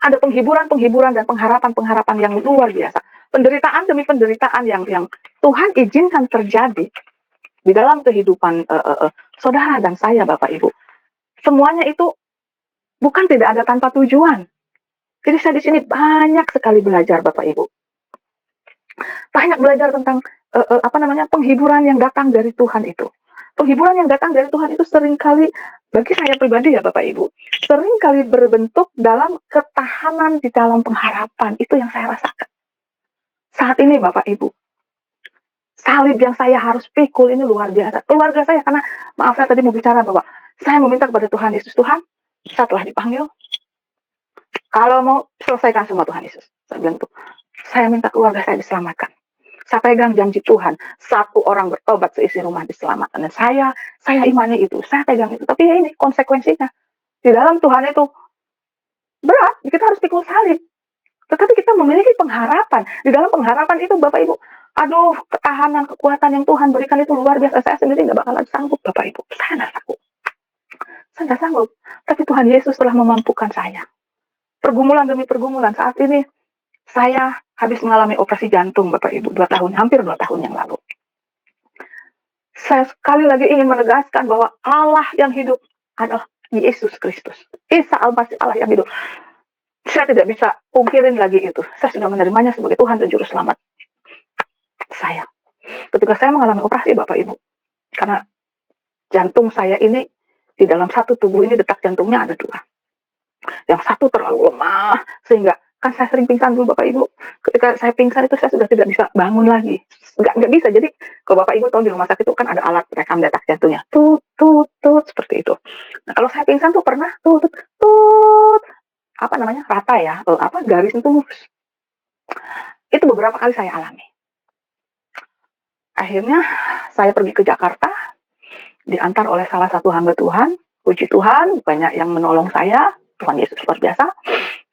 Ada penghiburan dan pengharapan yang luar biasa. Penderitaan demi penderitaan yang Tuhan izinkan terjadi di dalam kehidupan saudara dan saya Bapak Ibu. Semuanya itu bukan tidak ada tanpa tujuan. Jadi saya di sini banyak sekali belajar Bapak Ibu. Banyak belajar tentang penghiburan yang datang dari Tuhan itu. Penghiburan yang datang dari Tuhan itu seringkali bagi saya pribadi ya Bapak Ibu, seringkali berbentuk dalam ketahanan di dalam pengharapan. Itu yang saya rasakan. Saat ini Bapak Ibu, salib yang saya harus pikul ini luar biasa. Keluarga saya, karena maaf saya tadi mau bicara bahwa saya meminta kepada Tuhan Yesus, Tuhan, setelah dipanggil, kalau mau selesaikan semua Tuhan Yesus. Saya bilang tuh, saya minta keluarga saya diselamatkan. Saya pegang janji Tuhan, satu orang bertobat seisi rumah diselamatkan. Dan saya imani itu, saya pegang itu. Tapi ya ini konsekuensinya. Di dalam Tuhan itu berat, kita harus pikul salib. Tetapi kita memiliki pengharapan. Di dalam pengharapan itu Bapak Ibu, aduh ketahanan, kekuatan yang Tuhan berikan itu luar biasa. Saya sendiri nggak bakalan sanggup Bapak Ibu. Saya nggak sanggup. Saya nggak sanggup. Tapi Tuhan Yesus telah memampukan saya. Pergumulan demi pergumulan saat ini, saya habis mengalami operasi jantung Bapak Ibu, hampir 2 tahun yang lalu. Saya sekali lagi ingin menegaskan bahwa Allah yang hidup adalah Yesus Kristus. Isa Al-Masih Allah yang hidup. Saya tidak bisa pungkirin lagi itu. Saya sudah menerimanya sebagai Tuhan dan Juru Selamat saya. Ketika saya mengalami operasi Bapak Ibu, karena jantung saya ini di dalam satu tubuh ini detak jantungnya ada 2. Yang satu terlalu lemah sehingga Kan saya sering pingsan dulu Bapak Ibu. Ketika saya pingsan itu saya sudah tidak bisa bangun lagi. Nggak bisa. Jadi kalau Bapak Ibu tahu di rumah sakit itu kan ada alat rekam detak jantungnya. Tut, tut, tut, seperti itu. Nah kalau saya pingsan tuh pernah tut, tut, tut, apa namanya, rata ya, garis itu. Itu beberapa kali saya alami. Akhirnya saya pergi ke Jakarta, diantar oleh salah satu hamba Tuhan. Puji Tuhan, banyak yang menolong saya. Tuhan Yesus luar biasa.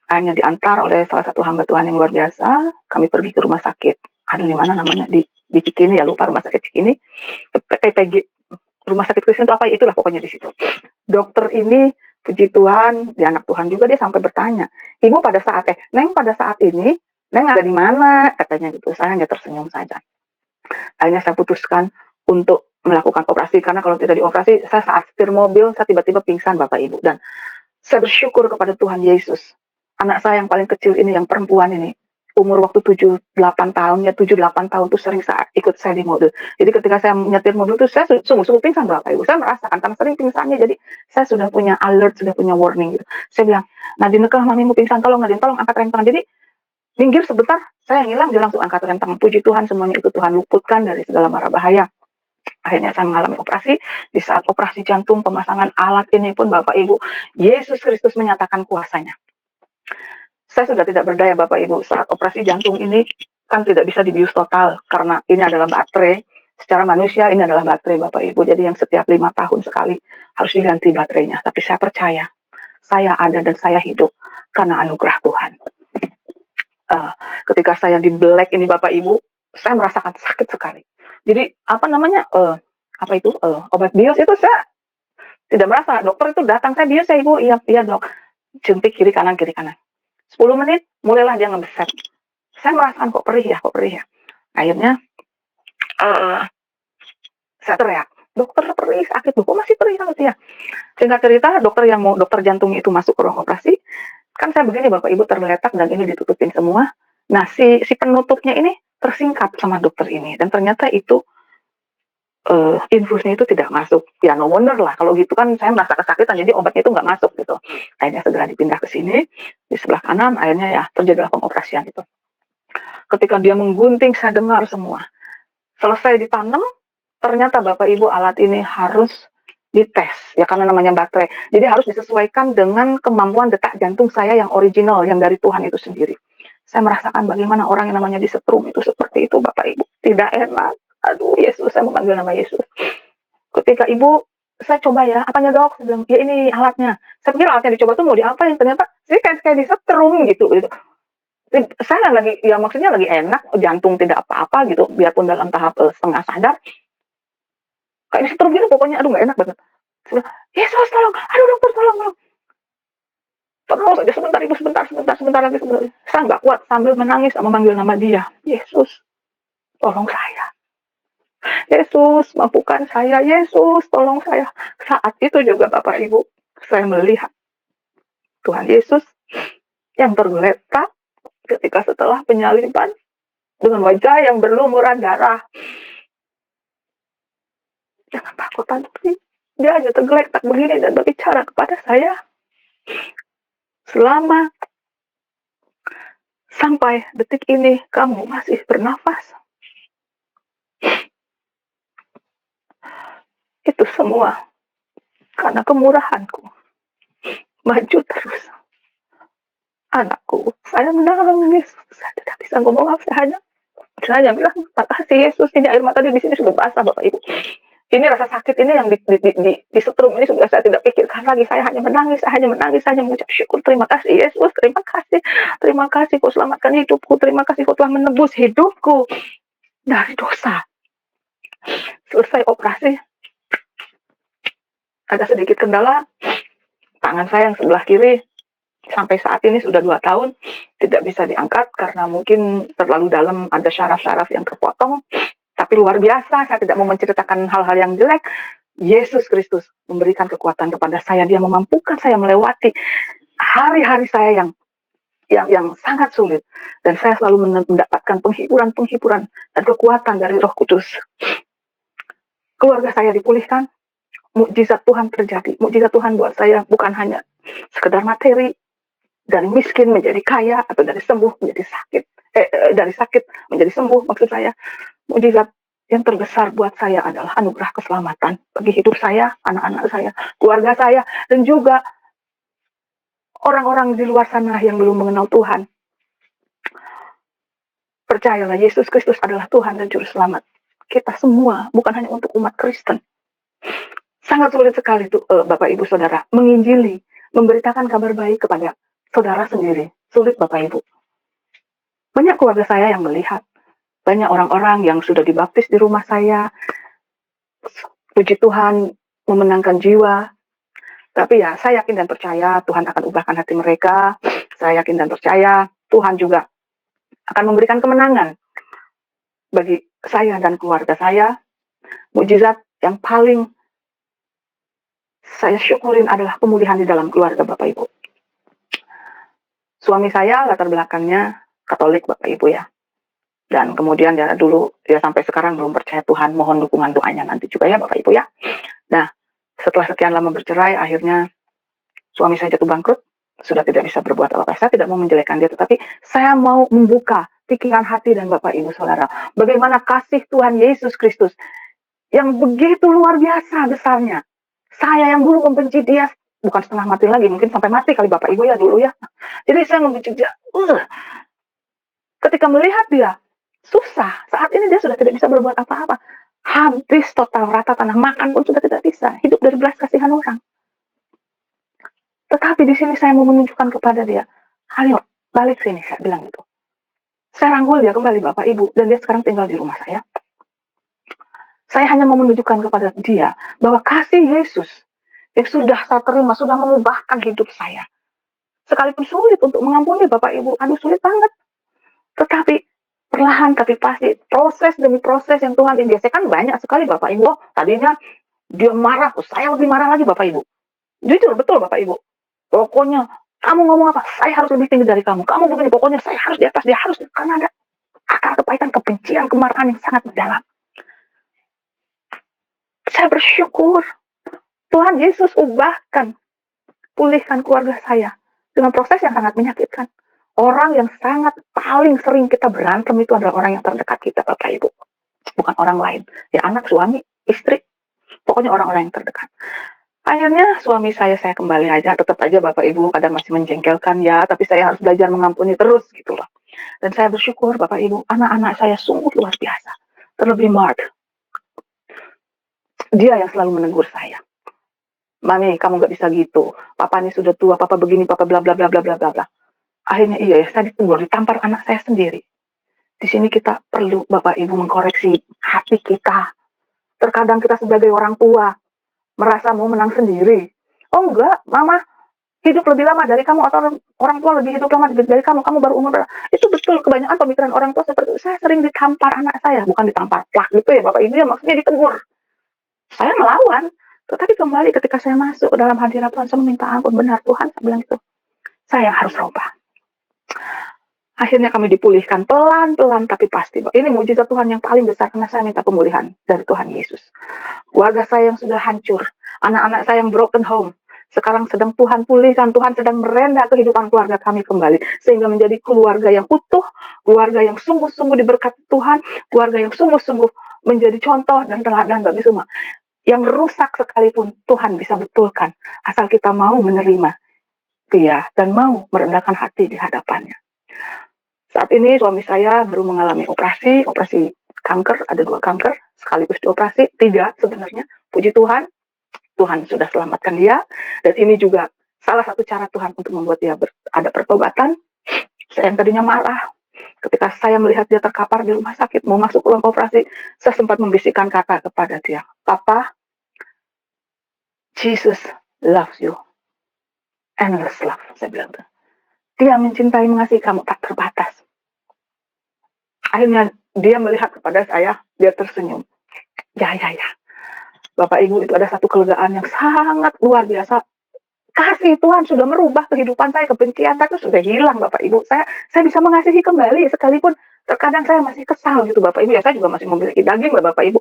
Hanya diantar oleh salah satu hamba Tuhan yang luar biasa. Kami pergi ke rumah sakit. Aduh, di mana namanya? Di Cikini, ya lupa, rumah sakit Cikini. PPG, rumah sakit Kristen itu apa? Itulah pokoknya di situ. Dokter ini, puji Tuhan, dia anak Tuhan juga, dia sampai bertanya, Ibu pada saat, Neng pada saat ini, Neng ada di mana? Katanya gitu. Saya hanya tersenyum saja. Akhirnya saya putuskan untuk melakukan operasi, karena kalau tidak dioperasi, saya saat setir mobil, saya tiba-tiba pingsan Bapak Ibu. Dan saya bersyukur kepada Tuhan Yesus. Anak saya yang paling kecil ini, yang perempuan ini, umur waktu 7-8 tahun, ya 7-8 tahun tuh sering saat ikut saya di mobil. Jadi ketika saya nyetir mobil tuh saya sungguh-sungguh pingsan Bapak Ibu. Saya merasakan karena sering pingsannya, jadi saya sudah punya alert, sudah punya warning gitu. Saya bilang, Nadine, kalau mamimu pingsan, tolong Nadine, tolong angkat rem tangan. Jadi minggir sebentar, saya hilang, dia langsung angkat rem tangan. Puji Tuhan, semuanya itu Tuhan luputkan dari segala mara bahaya. Akhirnya saya mengalami operasi. Di saat operasi jantung, pemasangan alat ini pun Bapak Ibu, Yesus Kristus menyatakan kuasanya. Saya sudah tidak berdaya Bapak Ibu. Saat operasi jantung ini kan tidak bisa dibius total, karena ini adalah baterai. Secara manusia ini adalah baterai Bapak Ibu. Jadi yang setiap 5 tahun sekali harus diganti baterainya. Tapi saya percaya, saya ada dan saya hidup karena anugerah Tuhan. Ketika saya di black ini Bapak Ibu, saya merasakan sakit sekali. Jadi obat bius itu saya tidak merasa. Dokter itu datang, saya bius ya Ibu, iya dok. Suntik kiri kanan. 10 menit mulailah dia ngebeset. Saya merasakan kok perih ya. Akhirnya saya teriak, dokter perih, sakit, kok masih perih ya. Singkat cerita, dokter jantung itu masuk ke ruang operasi. Kan saya begini Bapak Ibu, tergeletak dan ini ditutupin semua. Nah si penutupnya ini tersingkap sama dokter ini, dan ternyata itu infusnya itu tidak masuk. Ya no wonder lah, kalau gitu kan saya merasa kesakitan, jadi obatnya itu nggak masuk gitu. Akhirnya segera dipindah ke sini, di sebelah kanan, akhirnya ya terjadilah pengoperasian itu. Ketika dia menggunting, saya dengar semua. Selesai ditanam, ternyata Bapak Ibu alat ini harus dites, ya karena namanya baterai. Jadi harus disesuaikan dengan kemampuan detak jantung saya yang original, yang dari Tuhan itu sendiri. Saya merasakan bagaimana orang yang namanya disetrum itu seperti itu Bapak Ibu. Tidak enak. Aduh Yesus, saya memanggil nama Yesus. Ketika Ibu, saya coba ya, apanya dok? Saya bilang, ya ini alatnya. Saya pikir alatnya dicoba tuh mau diapain, ternyata sih kayak disetrum gitu. Saya maksudnya lagi enak, jantung tidak apa-apa gitu, biarpun dalam tahap setengah sadar. Kayak disetrum gitu pokoknya, aduh gak enak banget. Saya bilang, Yesus tolong, aduh dokter tolong. Terus aja sebentar Ibu, sebentar lagi. Saya nggak kuat, sambil menangis memanggil nama dia. Yesus, tolong saya. Yesus, mampukan saya. Yesus, tolong saya. Saat itu juga Bapak Ibu, saya melihat Tuhan Yesus yang tergeletak ketika setelah penyaliban dengan wajah yang berlumuran darah. Jangan takut, tapi dia hanya tergeletak begini dan berbicara kepada saya. Selama sampai detik ini kamu masih bernafas. Itu semua karena kemurahanku. Maju terus. Anakku, saya menangis. Saya tidak bisa ngomong apa, saya hanya bilang, makasih Yesus, ini air mata di sini sudah basah Bapak Ibu. Ini rasa sakit ini yang disetrum ini sudah saya tidak pikirkan lagi. Saya hanya menangis, saya hanya mengucap syukur. Terima kasih Yesus, terima kasih kau selamatkan hidupku, terima kasih kau telah menebus hidupku dari dosa. Selesai operasi, ada sedikit kendala. Tangan saya yang sebelah kiri sampai saat ini sudah 2 tahun tidak bisa diangkat karena mungkin terlalu dalam, ada syaraf-syaraf yang terpotong. Tapi luar biasa, saya tidak mau menceritakan hal-hal yang jelek. Yesus Kristus memberikan kekuatan kepada saya. Dia memampukan saya melewati hari-hari saya yang sangat sulit. Dan saya selalu mendapatkan penghiburan dan kekuatan dari Roh Kudus. Keluarga saya dipulihkan. Mukjizat Tuhan terjadi. Mukjizat Tuhan buat saya bukan hanya sekedar materi, dari miskin menjadi kaya, atau dari sembuh menjadi sakit. Dari sakit menjadi sembuh, maksud saya. Mukjizat yang terbesar buat saya adalah anugerah keselamatan bagi hidup saya, anak-anak saya, keluarga saya, dan juga orang-orang di luar sana yang belum mengenal Tuhan. Percayalah, Yesus Kristus adalah Tuhan dan Juru Selamat kita semua, bukan hanya untuk umat Kristen. Sangat sulit sekali tuh, Bapak Ibu Saudara, menginjili, memberitakan kabar baik kepada saudara sendiri. Sulit, Bapak Ibu. Banyak keluarga saya yang melihat, banyak orang-orang yang sudah dibaptis di rumah saya. Puji Tuhan, memenangkan jiwa. Tapi ya, saya yakin dan percaya Tuhan akan ubahkan hati mereka. Saya yakin dan percaya Tuhan juga akan memberikan kemenangan bagi saya dan keluarga saya. Mukjizat yang paling saya syukurin adalah pemulihan di dalam keluarga, Bapak Ibu. Suami saya latar belakangnya Katolik, Bapak Ibu ya. Dan kemudian dia dulu, dia sampai sekarang belum percaya Tuhan. Mohon dukungan doanya nanti juga ya, Bapak Ibu ya. Nah, setelah sekian lama bercerai, akhirnya suami saya jatuh bangkrut, sudah tidak bisa berbuat apa-apa. Saya tidak mau menjelekkan dia, tetapi saya mau membuka pikiran hati dan Bapak Ibu Saudara. Bagaimana kasih Tuhan Yesus Kristus yang begitu luar biasa besarnya. Saya yang dulu membenci dia, bukan setengah mati lagi, mungkin sampai mati kali Bapak Ibu ya dulu ya. Jadi saya membenci dia. Ketika melihat dia susah, saat ini dia sudah tidak bisa berbuat apa-apa. Habis total rata tanah, makan pun sudah tidak bisa. Hidup dari belas kasihan orang. Tetapi di sini saya mau menunjukkan kepada dia, ayo balik sini, saya bilang gitu. Saya rangkul dia kembali Bapak Ibu, dan dia sekarang tinggal di rumah saya. Saya hanya mau menunjukkan kepada dia bahwa kasih Yesus yang sudah saya terima, sudah mengubahkan hidup saya. Sekalipun sulit untuk mengampuni Bapak Ibu, aduh sulit banget. Tetapi perlahan tapi pasti, proses demi proses yang Tuhan biasakan banyak sekali Bapak Ibu. Tadinya dia marah, saya lebih marah lagi Bapak Ibu. Jujur, betul Bapak Ibu. Pokoknya kamu ngomong apa, saya harus lebih tinggi dari kamu. Kamu begini, pokoknya saya harus di atas, dia harus. Karena ada akar kepahitan, kebencian, kemarahan yang sangat mendalam. Saya bersyukur Tuhan Yesus ubahkan, pulihkan keluarga saya dengan proses yang sangat menyakitkan. Orang yang sangat paling sering kita berantem itu adalah orang yang terdekat kita, Bapak Ibu. Bukan orang lain. Ya anak, suami, istri. Pokoknya orang-orang yang terdekat. Akhirnya suami saya kembali aja. Tetap aja Bapak Ibu kadang masih menjengkelkan ya. Tapi saya harus belajar mengampuni terus gitu loh. Dan saya bersyukur Bapak Ibu, anak-anak saya sungguh luar biasa. Terlebih Mark. Dia yang selalu menegur saya. Mami, kamu gak bisa gitu. Papa ini sudah tua, papa begini, papa bla bla bla bla bla bla. Akhirnya iya ya, saya ditegur, ditampar anak saya sendiri. Di sini kita perlu Bapak Ibu mengkoreksi hati kita. Terkadang kita sebagai orang tua merasa mau menang sendiri. Oh enggak, mama hidup lebih lama dari kamu, atau orang tua lebih hidup lama dari kamu baru umur berapa. Itu betul, kebanyakan pemikiran orang tua seperti itu. Saya sering ditampar anak saya, bukan ditampar plak gitu ya Bapak Ibu ya, maksudnya ditegur. Saya melawan, tetapi kembali ketika saya masuk dalam hadirat Tuhan, saya meminta ampun. Benar Tuhan, saya bilang itu, saya harus rubah. Akhirnya kami dipulihkan pelan-pelan tapi pasti. Ini mukjizat Tuhan yang paling besar, karena saya minta pemulihan dari Tuhan Yesus. Keluarga saya yang sudah hancur, anak-anak saya yang broken home, sekarang sedang Tuhan pulihkan. Tuhan sedang merendah kehidupan keluarga kami kembali, sehingga menjadi keluarga yang utuh, keluarga yang sungguh-sungguh diberkati Tuhan, keluarga yang sungguh-sungguh menjadi contoh dan teladan bagi semua. Yang rusak sekalipun Tuhan bisa betulkan, asal kita mau menerima Dia dan mau merendahkan hati di hadapannya. Saat ini suami saya baru mengalami operasi kanker, ada 2 kanker sekaligus dioperasi, 3 sebenarnya. Puji Tuhan, Tuhan sudah selamatkan dia, dan ini juga salah satu cara Tuhan untuk membuat dia ada pertobatan. Saya yang tadinya marah, ketika saya melihat dia terkapar di rumah sakit, mau masuk ruang operasi, saya sempat membisikkan kata kepada dia, Papa, Jesus loves you. Endless love, saya bilang. Dia mencintai, mengasihi kamu tak terbatas. Akhirnya dia melihat kepada saya, dia tersenyum. Ya. Bapak Ibu, itu ada satu kelegaan yang sangat luar biasa. Kasih Tuhan sudah merubah kehidupan saya, kebencian saya itu sudah hilang Bapak Ibu. Saya bisa mengasihi kembali, sekalipun terkadang saya masih kesal gitu Bapak Ibu. Ya saya juga masih memiliki daging lah Bapak Ibu.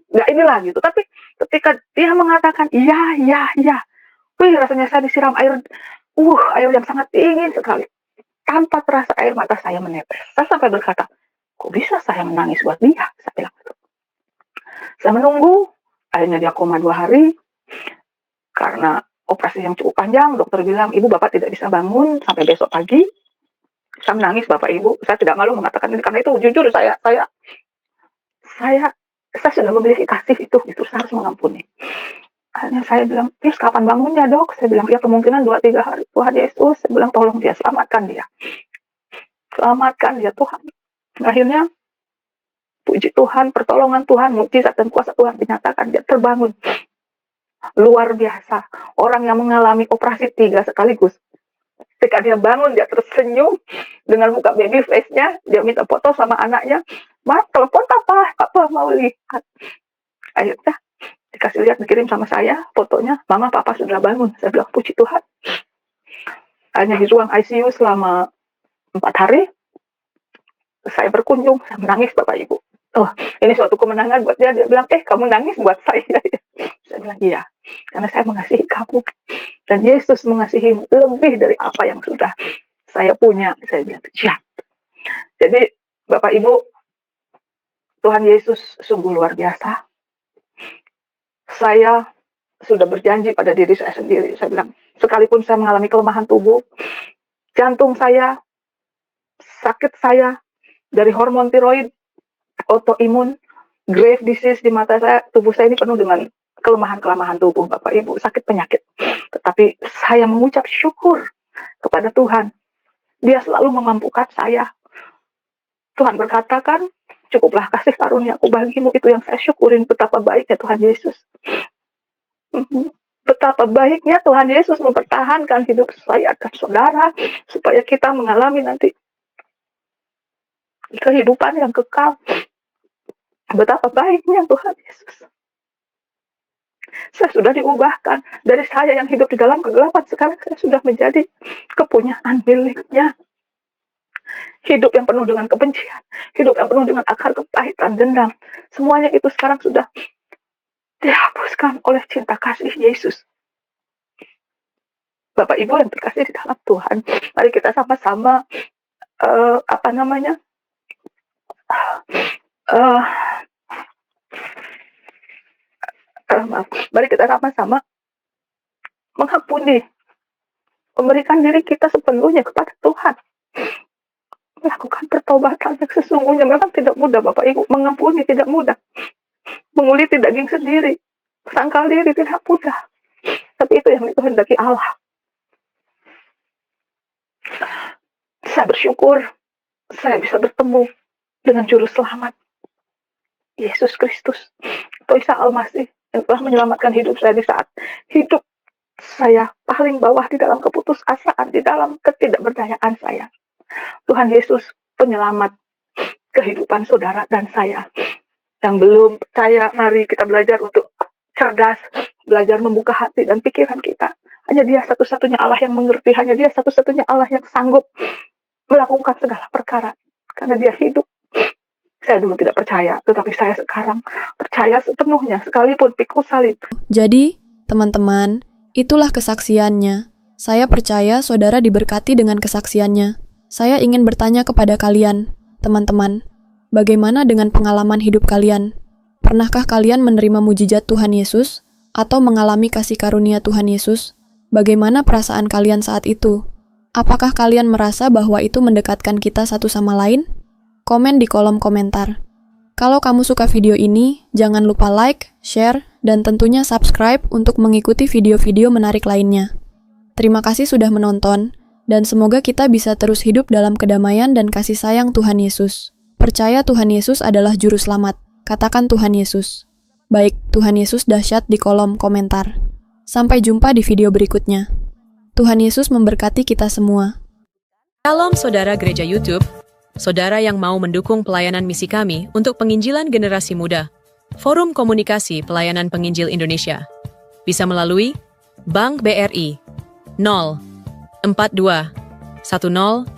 Nggak inilah gitu. Tapi ketika dia mengatakan, ya. Wih, rasanya saya disiram air Air yang sangat dingin sekali. Tanpa terasa air mata saya menetes. Saya sampai berkata, kok bisa saya menangis buat dia? Saya bilang gitu. Saya menunggu, akhirnya dia koma 2 hari. Karena operasi yang cukup panjang, dokter bilang, ibu bapak tidak bisa bangun sampai besok pagi. Saya menangis bapak ibu. Saya tidak malu mengatakan ini, karena itu jujur saya sudah memiliki kasih itu, saya harus mengampuni. Akhirnya saya bilang, terus kapan bangunnya dok? Saya bilang, ya kemungkinan 2-3 hari. Tuhan Yesus, saya bilang tolong dia, selamatkan dia. Selamatkan dia Tuhan. Akhirnya, puji Tuhan, pertolongan Tuhan, mukjizat dan kuasa Tuhan dinyatakan, dia terbangun. Luar biasa. Orang yang mengalami operasi 3 sekaligus. Ketika dia bangun, dia tersenyum dengan muka baby face-nya, dia minta foto sama anaknya. Mas, telepon papa mau lihat. Akhirnya, dikasih lihat, dikirim sama saya fotonya, mama papa sudah bangun. Saya bilang puji Tuhan. Hanya di ruang ICU selama 4 hari, saya berkunjung, saya menangis bapak ibu. Ini suatu kemenangan buat dia. Dia bilang, kamu nangis buat saya. Saya bilang, iya, karena saya mengasihi kamu. Dan Yesus mengasihi lebih dari apa yang sudah saya punya. Saya bilang, siap. Jadi bapak ibu, Tuhan Yesus sungguh luar biasa. Saya sudah berjanji pada diri saya sendiri. Saya bilang, sekalipun saya mengalami kelemahan tubuh, jantung saya, sakit saya, dari hormon tiroid, autoimun, grave disease di mata saya, tubuh saya ini penuh dengan kelemahan-kelemahan tubuh, Bapak Ibu, sakit penyakit. Tetapi saya mengucap syukur kepada Tuhan. Dia selalu memampukan saya. Tuhan berkatakan, cukuplah kasih karuniaku bagimu, itu yang saya syukurin, betapa baiknya Tuhan Yesus. Betapa baiknya Tuhan Yesus mempertahankan hidup saya dan saudara, supaya kita mengalami nanti kehidupan yang kekal. Betapa baiknya Tuhan Yesus. Saya sudah diubahkan. Dari saya yang hidup di dalam kegelapan, sekarang saya sudah menjadi kepunyaan miliknya. Hidup yang penuh dengan kebencian, hidup yang penuh dengan akar kepahitan, dendam, semuanya itu sekarang sudah dihapuskan oleh cinta kasih Yesus. Bapak Ibu yang terkasih di dalam Tuhan, mari kita sama-sama mari kita sama-sama mengampuni, memberikan diri kita sepenuhnya kepada Tuhan. Melakukan pertobatan yang sesungguhnya memang tidak mudah, Bapak Ibu. Mengampuni tidak mudah. Menguliti daging sendiri, sangkal diri tidak mudah. Tapi itu yang dikehendaki Allah. Saya bersyukur saya bisa bertemu dengan juru selamat, Yesus Kristus, atau Isa Al-Masih, yang telah menyelamatkan hidup saya di saat hidup saya paling bawah, di dalam keputusasaan, di dalam ketidakberdayaan saya. Tuhan Yesus penyelamat kehidupan saudara dan saya. Yang belum percaya, mari kita belajar untuk cerdas, belajar membuka hati dan pikiran kita. Hanya Dia satu-satunya Allah yang mengerti, hanya Dia satu-satunya Allah yang sanggup melakukan segala perkara, karena Dia hidup. Saya dulu tidak percaya, tetapi saya sekarang percaya sepenuhnya, sekalipun pikul salib. Jadi, teman-teman, itulah kesaksiannya. Saya percaya saudara diberkati dengan kesaksiannya. Saya ingin bertanya kepada kalian, teman-teman, bagaimana dengan pengalaman hidup kalian? Pernahkah kalian menerima mujizat Tuhan Yesus? Atau mengalami kasih karunia Tuhan Yesus? Bagaimana perasaan kalian saat itu? Apakah kalian merasa bahwa itu mendekatkan kita satu sama lain? Komen di kolom komentar. Kalau kamu suka video ini, jangan lupa like, share, dan tentunya subscribe untuk mengikuti video-video menarik lainnya. Terima kasih sudah menonton, dan semoga kita bisa terus hidup dalam kedamaian dan kasih sayang Tuhan Yesus. Percaya Tuhan Yesus adalah juru selamat. Katakan Tuhan Yesus. Baik, Tuhan Yesus dahsyat di kolom komentar. Sampai jumpa di video berikutnya. Tuhan Yesus memberkati kita semua. Shalom saudara gereja YouTube, saudara yang mau mendukung pelayanan misi kami untuk penginjilan generasi muda, Forum Komunikasi Pelayanan Penginjil Indonesia, bisa melalui Bank BRI 0 42 1010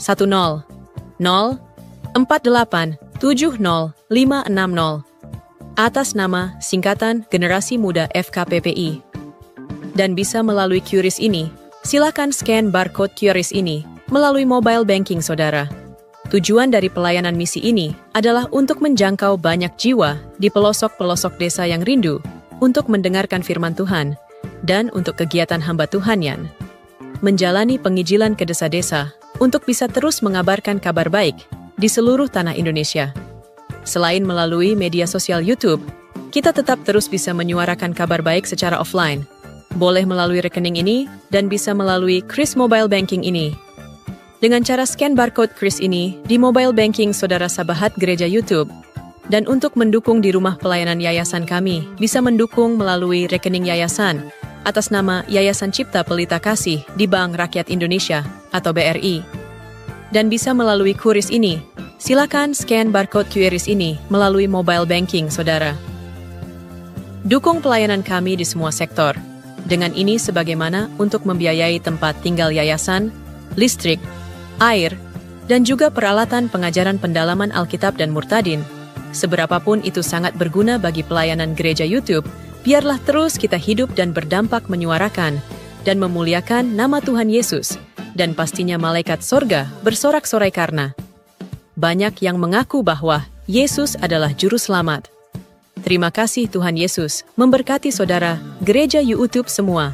0 48 70 560 atas nama singkatan Generasi Muda FKPPI, dan bisa melalui QRIS ini silakan scan barcode QRIS ini melalui mobile banking saudara. Tujuan dari pelayanan misi ini adalah untuk menjangkau banyak jiwa di pelosok-pelosok desa yang rindu untuk mendengarkan firman Tuhan dan untuk kegiatan hamba Tuhan yang menjalani penginjilan ke desa-desa untuk bisa terus mengabarkan kabar baik di seluruh tanah Indonesia. Selain melalui media sosial YouTube, kita tetap terus bisa menyuarakan kabar baik secara offline. Boleh melalui rekening ini dan bisa melalui Kris Mobile Banking ini. Dengan cara scan barcode Kris ini di mobile banking saudara Sabahat Gereja YouTube. Dan untuk mendukung di rumah pelayanan yayasan kami, bisa mendukung melalui rekening yayasan atas nama Yayasan Cipta Pelita Kasih di Bank Rakyat Indonesia atau BRI. Dan bisa melalui QRIS ini, silakan scan barcode QRIS ini melalui mobile banking saudara. Dukung pelayanan kami di semua sektor. Dengan ini sebagaimana untuk membiayai tempat tinggal yayasan, listrik, air, dan juga peralatan pengajaran pendalaman Alkitab dan Murtadin. Seberapapun itu sangat berguna bagi pelayanan gereja YouTube, biarlah terus kita hidup dan berdampak menyuarakan dan memuliakan nama Tuhan Yesus, dan pastinya malaikat sorga bersorak-sorai karena banyak yang mengaku bahwa Yesus adalah Juru Selamat. Terima kasih Tuhan Yesus, memberkati saudara, gereja YouTube semua.